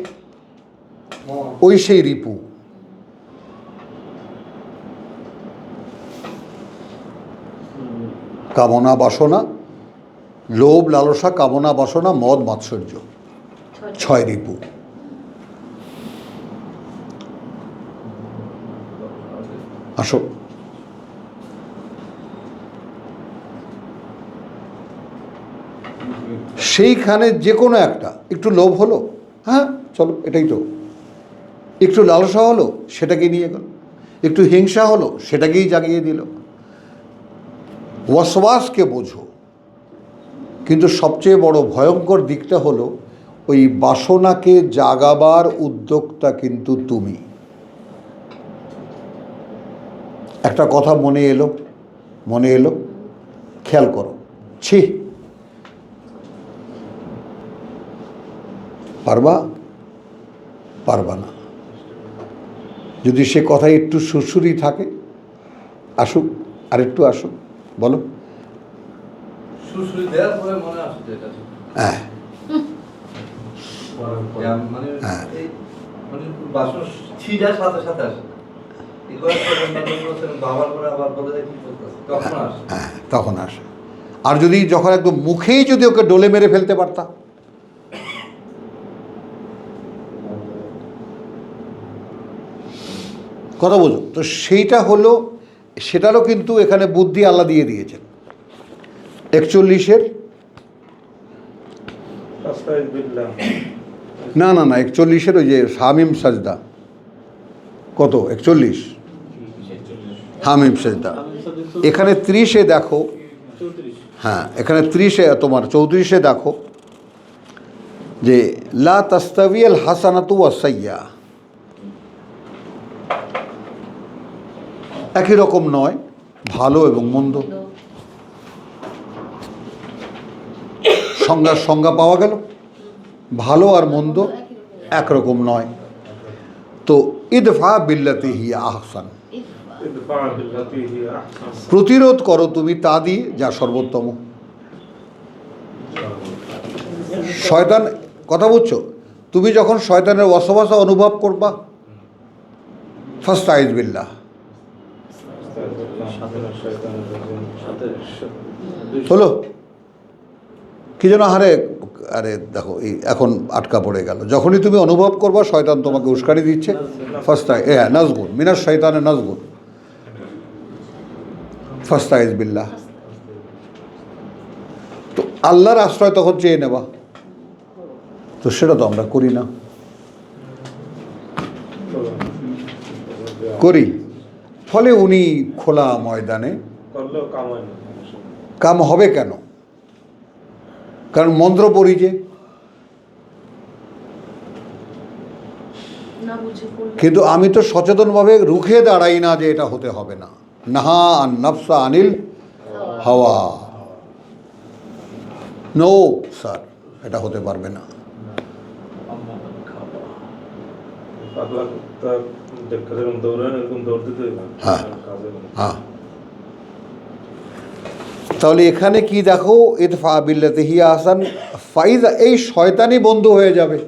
ওই সেই রিপু। কামনা বাসনা, লোভ লালসা, কামনা বাসনা, মদ মাৎসর্য, 6 রিপু। আসো, সেইখানে যে কোনো একটা, একটু লোভ হলো, হ্যাঁ চলো এটাই তো, একটু লালসা হলো সেটাকেই নিয়ে গেল, একটু হিংসা হলো সেটাকেই জাগিয়ে দিল। ওয়াসওয়াসকে বোঝো, কিন্তু সবচেয়ে বড় ভয়ঙ্কর দিকটা হলো ওই বাসনাকে জাগাবার উদ্যোক্তা কিন্তু তুমি। একটা কথা মনে এলো, খেয়াল করো, ছি, পারবা না। যদি সে কথায় একটু সুরসুরি থাকে, আসুক, আরেকটু আসুক, বলো। সুশ্রী দেওয়ার পরে মনে আসছে এটা। হ্যাঁ, মানে হ্যাঁ। মানে বাসন ছিটার সাথে সাথে আসে। এই কয়েকটা বাবার পরে আবার বলে কি করতেছে, তখন আসে। হ্যাঁ, তখন আসে। আর যদি যখন একদম মুখেই যদি ওকে ডলে মেরে ফেলতে পারতা, কথা বোঝো তো, সেটারও কিন্তু এখানে বুদ্ধি আল্লাহ দিয়ে দিয়েছেন। 41-এর আস্তাগফিরুল্লাহ। না 41-এর ওই যে হামিম সাজদা, কত 41 হামিম সাজদা, এখানে 30-এ দেখো, হ্যাঁ এখানে 30-এ তোমার 34-এ দেখো যে লা তাস্তাবিয়াল হাসানাতু ওয়াস সাইয়্যা, একই রকম নয় ভালো এবং মন্দ। সংজ্ঞা পাওয়া গেল, ভালো আর মন্দ একরকম নয়। তো ইদফা বিল্লাতি হিয়া আহসান, ইদফা বিল্লাতি হিয়া আহসান। প্রতিরোধ করো তুমি তা দিয়ে যা সর্বোত্তম। শয়তান, কথা বুঝছো, তুমি যখন শয়তানের ওয়াসওয়াসা অনুভব করবা, ফাস্তাইজ বিল্লাহ, হলো কি যেন আরে দেখো এই এখন আটকা পড়ে গেল। যখনই তুমি অনুভব করবা শয়তান তোমাকে উস্কানি দিচ্ছে, ফাস্তায় নাজগুন মিনাশ শয়তানে নাজগুন, ফাস্তাইজ বিল্লাহ। তো আল্লাহর আশ্রয় তখন চেয়ে নেবা, তো সেটা তো আমরা করি না, করি। ফলে উনি খোলা ময়দানে করলেও কাম হয় না। কাম হবে কেন? কারণ মন্ত্র পড়ি যে, না বুঝে করলে কিন্তু আমি তো সচেতনভাবে রুখে দাঁড়াই না যে এটা হতে হবে না। নাহা আন নাফসা আনিল হাওয়া, নো স্যার, এটা হতে পারবে না। পাগলা কুত্তা দেখা যেরকম দৌড়ায় এরকম দৌড় দিতে হবে। হ্যাঁ। কাজে না। হ্যাঁ, তাহলে এখানে কি দেখো, ইদফা বিল্লাতি হিয়া আহসান, ফাইজা, এই শয়তানি বন্ধু হয়ে যাবে।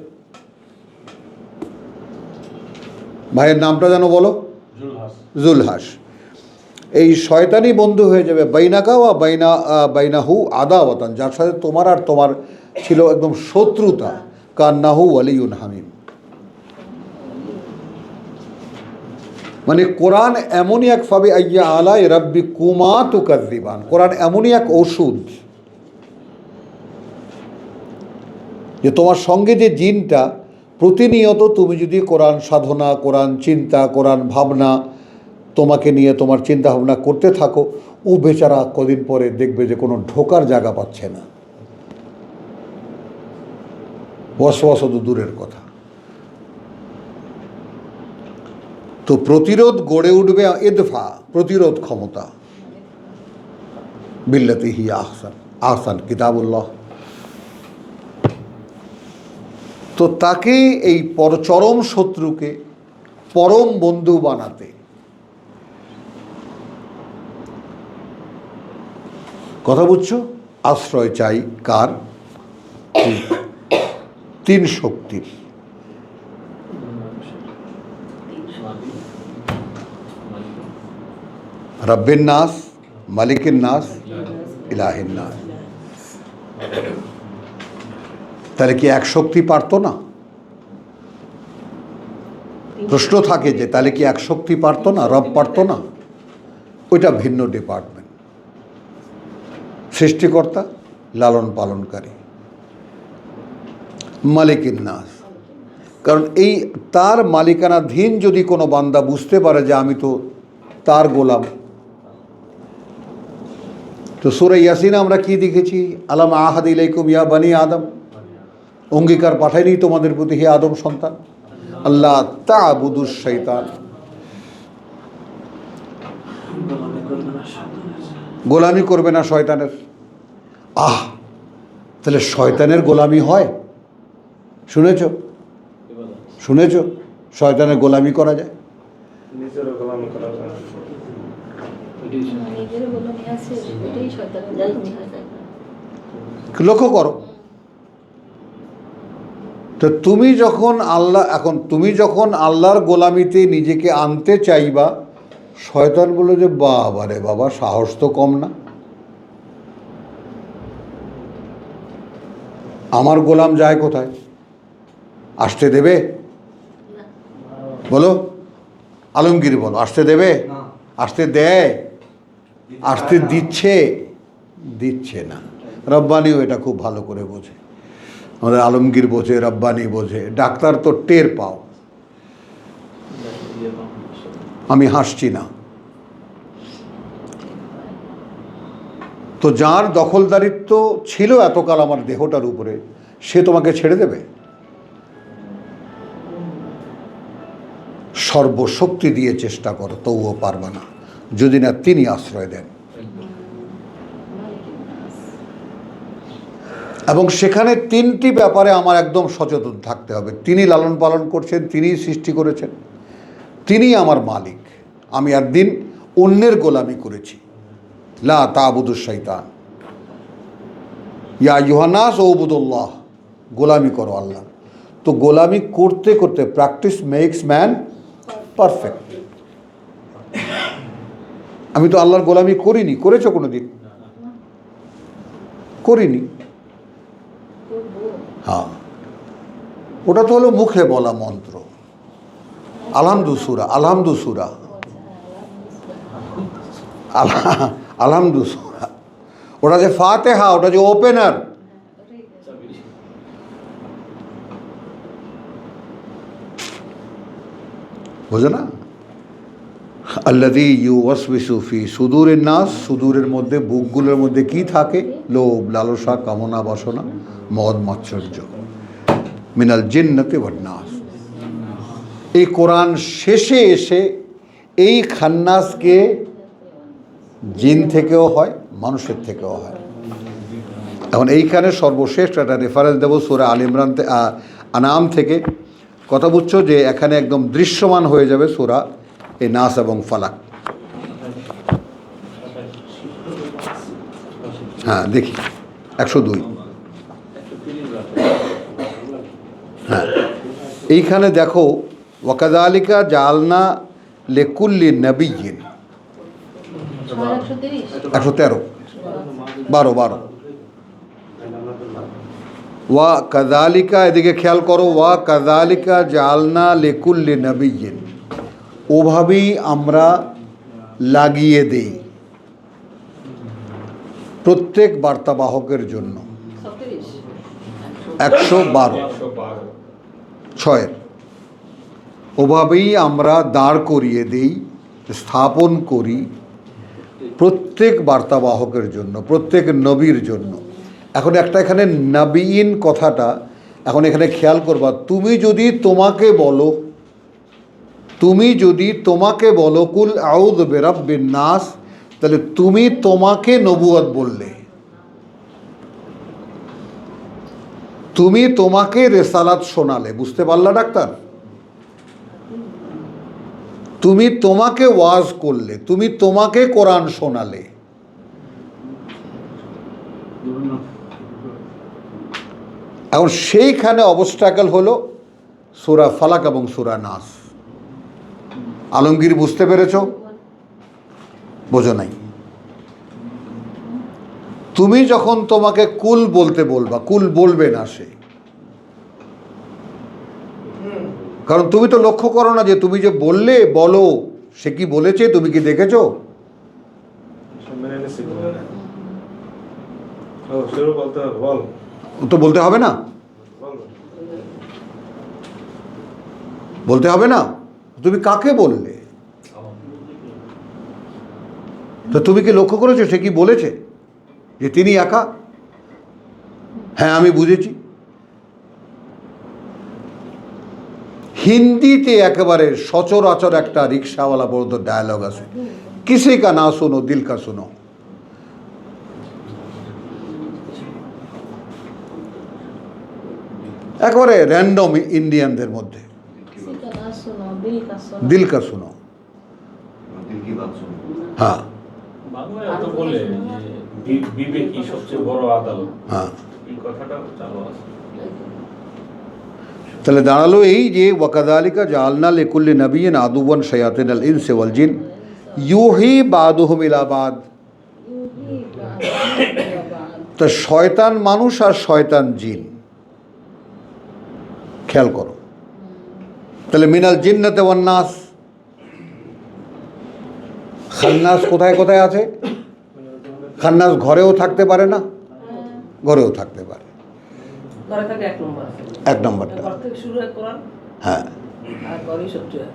ভাইয়ের নামটা যেন বলো, জুলহাস। এই শয়তানি বন্ধু হয়ে যাবে বাইনাকা ওয়া বাইনাহু আদাওয়াতান, যার সাথে তোমার আর তোমার ছিল একদম শত্রুতা, কান্নাহু ওয়ালিউন হামিম। মানে কোরআন এমনই এক ফাবি আইয়া আলা রাব্বি কুমা তুকাযযিবান, কোরআন এমনই এক ওষুধ যে তোমার সঙ্গে যে জিনটা প্রতিনিয়ত তুমি যদি কোরআন সাধনা, কোরআন চিন্তা, কোরআন ভাবনা, তোমাকে নিয়ে তোমার চিন্তা ভাবনা করতে থাকো, ও বেচারা কদিন পরে দেখবে যে কোনো ঢোকার জায়গা পাচ্ছে না, ওয়াসওয়াস তো দূরের কথা। তো প্রতিরোধ গড়ে উঠবে, ইদফা প্রতিরোধ ক্ষমতা, বিল্লাতি হিয়া আহসান কিতাবুল্লাহ। তো তাকে এই চরম শত্রুকে পরম বন্ধু বানাতে কথা বুঝছো, আশ্রয় চাই কার? তিন শক্তির, রব্বিন নাস, মালিকিন নাস, ইলাহিন নাস। তাহলে কি এক শক্তি পারতো না? প্রশ্ন থাকে যে তাহলে কি এক শক্তি পারতো না, রব পারতো না? ওইটা ভিন্ন ডিপার্টমেন্ট। সৃষ্টিকর্তা, লালন পালনকারী, মালিকিন নাস। কারণ এই তার মালিকানাধীন যদি কোনো বান্দা বুঝতে পারে যে আমি তো তার গোলাম, তো সূরা ইয়াসিনে আমরা কি দেখেছি? আলাম আহাদ ইলাইকুম ইয়া বানি আদম, অঙ্গীকার পাঠাইনি তোমাদের প্রতি হে আদম সন্তান, আল্লাহ তা'বুদুশ শাইতান, গোলামি করবে না শয়তানের। তাহলে শয়তানের গোলামি হয়? শুনেছ শয়তানের গোলামি করা যায়? নিজেরও গোলামি করা যায়। নিজের গোলামি আছে, ওটাই শয়তানের গোলামি হয়। লক্ষ্য করো তো, তুমি যখন আল্লাহর গোলামিতে নিজেকে আনতে চাইবা, শয়তান বলে যে বাবা রে বাবা, সাহস তো কম না, আমার গোলাম যায় কোথায়, আসতে দেবে? বলো আলমগীর, বলো আসতে দেবে? না। আসতে দেয়? আসতে দিচ্ছে না। রব্বানিও এটা খুব ভালো করে বোঝে, আমাদের আলমগীর বোঝে, রব্বানি বোঝে, ডাক্তার তো টের পাও। আমি হাসছি না। তো যার দখলদারিত্ব ছিল এতকাল আমার দেহটার উপরে, সে তোমাকে ছেড়ে দেবে? সর্বশক্তি দিয়ে চেষ্টা করো, তবুও পারবে না যদি না তিনি আশ্রয় দেন। এবং সেখানে তিনটি ব্যাপারে আমার একদম সচেতন থাকতে হবে। তিনি লালন পালন করছেন, তিনিই সৃষ্টি করেছেন, তিনিই আমার মালিক। আমি একদিন অন্যের গোলামি করেছি। লা তা'বুদুশ শাইতান, ইয়া আইয়ুহান্নাস উবুদুল্লাহ, গোলামি করো আল্লাহ। তো গোলামি করতে করতে প্র্যাকটিস মেক্স ম্যান পারফেক্ট। আমি তো আল্লাহর গোলামি করিনি, করেছো কোনো দিন? করিনি। হ্যাঁ, ওটা তো হলো মুখে বলা মন্ত্র, আলহামদুসুরা, আলহামদুসুরা। ওটা যে ফাতিহা, ওটা যে ওপেনার। বোঝো না? আল্লাযী ইউওয়াসওয়িসু ফি সুদুরিন নাস, সুদূরের মধ্যে, বুকগুলোর মধ্যে কি থাকে? লোভ, লালসা, কামনা, বাসনা, মদ মাৎসর্য, মিনাল জিন্নাতি ওয়ান নাস। এই কোরআন শেষে এসে এই খান্নাসকে জিন থেকেও হয়, মানুষের থেকেও হয়। এখন এইখানে সর্বশেষ একটা রেফারেন্স দেবো সূরা আল ইমরান, আনাম থেকে। কথা বুঝছো যে এখানে একদম দৃশ্যমান হয়ে যাবে সূরা এই নাস এবং ফালাক। হ্যাঁ দেখি 102। হ্যাঁ, এইখানে দেখো, ওয়াকাযালিকা জাআলনা লিকুল্লি নাবিয়্যিন, 113, 12। ওয়া কাযালিকা, এদিকে খেয়াল করো, ওয়া কাযালিকা জাআলনা লিকুল্লি নাবিয়্যিন, ওভাবেই আমরা লাগিয়ে দেই প্রত্যেক বার্তাবাহকের জন্য। 112, 6, ওভাবেই আমরা দাঁড় করিয়ে দেই, স্থাপন করি প্রত্যেক বার্তাবাহকের জন্য, প্রত্যেক নবীর জন্য। এখন একটা এখানে নাবিয়িন কথাটা, এখন এখানে খেয়াল করবা, তুমি যদি তোমাকে বলো কুল আউযু বিরাব্বিন নাস, তাহলে তুমি তোমাকে নবুয়ত বললে, তুমি তোমাকে রেসালাত শোনালে। বুঝতে পারলা ডাক্তার? তুমি তোমাকে ওয়াজ করলে, তুমি তোমাকে কোরআন শোনালে। এখন সেইখানে অবস্ট্রাকল হলো সূরা ফালাক এবং সূরা নাস। আলমগীর বুঝতে পেরেছো? বোঝো নাই? তুমি যখন তোমাকে কুল বলতে বলবা, কুল বলবে না সে, কারণ তুমি তো লক্ষ্য করো না যে তুমি যে বললে, বলো, সে কি বলেছে তুমি কি দেখেছো? তো বলতে হবে না, বলতে হবে না। তুমি কাকে বললে? তো তুমি কি লক্ষ্য করেছো সে কি বলেছে? যে তিনি একা? হ্যাঁ, আমি বুঝেছি। হিন্দিতে একেবারে সচরাচর একটা রিক্সাওয়ালা পর্যন্ত ডায়ালগ আছে, কিসি কা না শুনো দিল কা শুনো। একেবারে র্যান্ডম ইন্ডিয়ানদের মধ্যে किसी का ना सुनो दिल का सुनो। দিল কা শুনো। দিল কি বাত শুনো। হ্যাঁ বাংলায় তো বলে যে বিবেকই সবচেয়ে বড় আদালত, হ্যাঁ। এই কথাটা চালু আছে। তাহলে দাঁড়ালো এই যে ওয়াকাদালিকা জালনা লিকুল্লি নবিয়্যিন আদুওয়ান শায়াতিনাল ইনসি ওয়াল জিন ইউহি বাদুহুম ইলা বাদ। यूं ही बात। তো শয়তান মানুষ আর শয়তান জিন, খেয়াল করো। তাহলে মিনাল জিন্নাতে ওয়ান নাস, খান্নাস কোথায় কোথায় আছে? খান্নাস ঘরেও থাকতে পারে না, ঘরেও থাকতে পারে। ঘরে থাকে এক নম্বর, এক নম্বরটা, ঘর থেকে শুরু হয় কোরআন, হ্যাঁ। আর ঘরেই শত্রু হয়।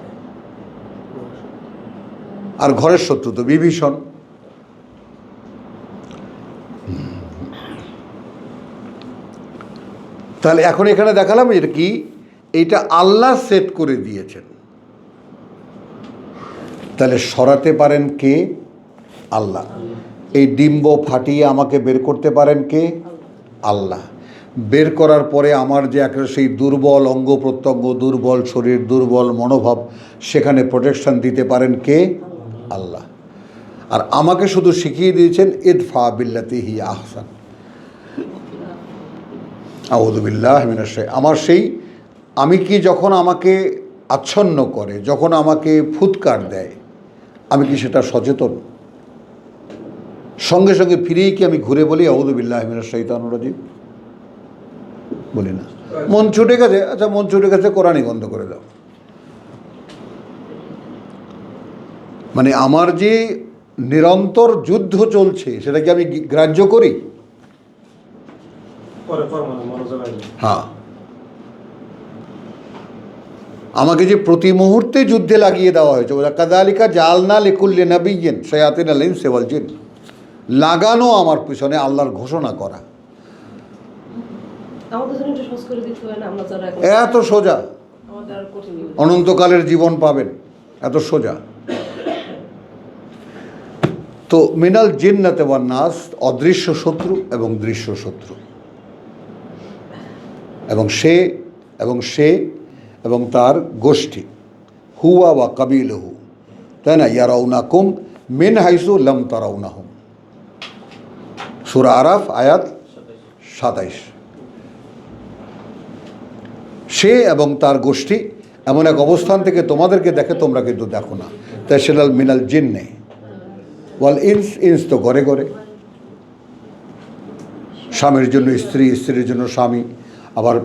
আর ঘরের শত্রু তো বিভীষণ। তাহলে এখন এখানে দেখালাম এটা কি, এইটা আল্লাহ সেট করে দিয়েছেন। তাহলে সরাতে পারেন কে? আল্লাহ। এই ডিম্ব ফাটিয়ে আমাকে বের করতে পারেন কে? আল্লাহ। বের করার পরে আমার যে একটা সেই দুর্বল অঙ্গ প্রত্যঙ্গ, দুর্বল শরীর, দুর্বল মনোভাব, সেখানে প্রোটেকশন দিতে পারেন কে? আল্লাহ। আর আমাকে শুধু শিখিয়ে দিয়েছেন ইদফা বিল্লাতি হি আহসান। আউযু বিল্লাহি মিনাশ শাইতানির। আমার সেই আমি কি যখন আমাকে আচ্ছন্ন করে, যখন আমাকে ফুৎকার দেয়, আমি কি সেটা সচেতন? সঙ্গে সঙ্গে ফিরেই কি আমি ঘুরে বলি আউযু বিল্লাহি মিনাশ শাইতানির রাজিম? বলি না। মন ছুটে গেছে, আচ্ছা মন ছুটে গেছে, কোরআনই বন্ধ করে দাও। মানে আমার যে নিরন্তর যুদ্ধ চলছে সেটা কি আমি গ্রাহ্য করি? পরে ফরমানে মনোযোগ আসবে। হ্যাঁ। আমাকে যে প্রতি মুহূর্তে যুদ্ধে লাগিয়ে দেওয়া হয়েছে, কাযালিকা জালনা লিকুল্লি নাবিয়্যিন শায়াতিনাল ইনসি ওয়াল জিন, লাগানো আমার পিছনে আল্লাহর ঘোষণা করা। আমাদের জন্য একটু সহজ করে দিতে হয় না? আমরা যারা এখন এত সোজা, আমাদের আর কঠিন হয়ে যায়। অনন্তকালের জীবন পাবেন, এত সোজা। তো মিনাল জিন্নাতে ওয়ান নাস, অদৃশ্য শত্রু এবং দৃশ্য শত্রু, এবং সে এবং তার গোষ্ঠী, হুয়া ওয়া কাবিলহু, তাই না? ইয়ারাউনাকুম মিন হাইসু লাম তারাউনাহুম, সূরা আরাফ আয়াত 27। সে এবং তার গোষ্ঠী এমন এক অবস্থান থেকে তোমাদেরকে দেখে, তোমরা কিন্তু দেখো না। তাই সেলাল মিনাল জিন্নে ওয়াল ইনস, ইনস তো ঘরে ঘরে, স্বামীর জন্য স্ত্রী, স্ত্রীর জন্য স্বামী, আবার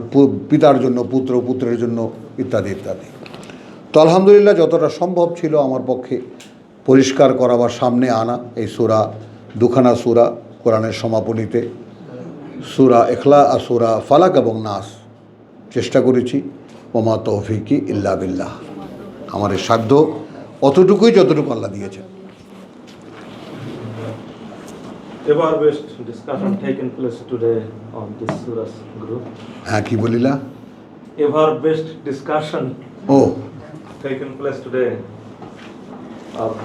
পিতার জন্য পুত্র, পুত্রের জন্য ইত্যাদি ইত্যাদি। তো আলহামদুলিল্লাহ যতটা সম্ভব ছিল আমার পক্ষে পরিষ্কার করা বা সামনে আনা। এই সূরা, দুখানা সূরা কোরআনের সমাপনীতে, সূরা ইখলাস আর সূরা ফালাক এবং নাস চেষ্টা করেছি। ওমা তৌফিকি ইল্লা বিল্লাহ। আমার এই সাধ্য অতটুকুই যতটুকু আল্লাহ দিয়েছেন। Ever best discussion taken place today on this surah's group? হ্যাঁ, কি বলিলা? Ever best discussion ও taken place today?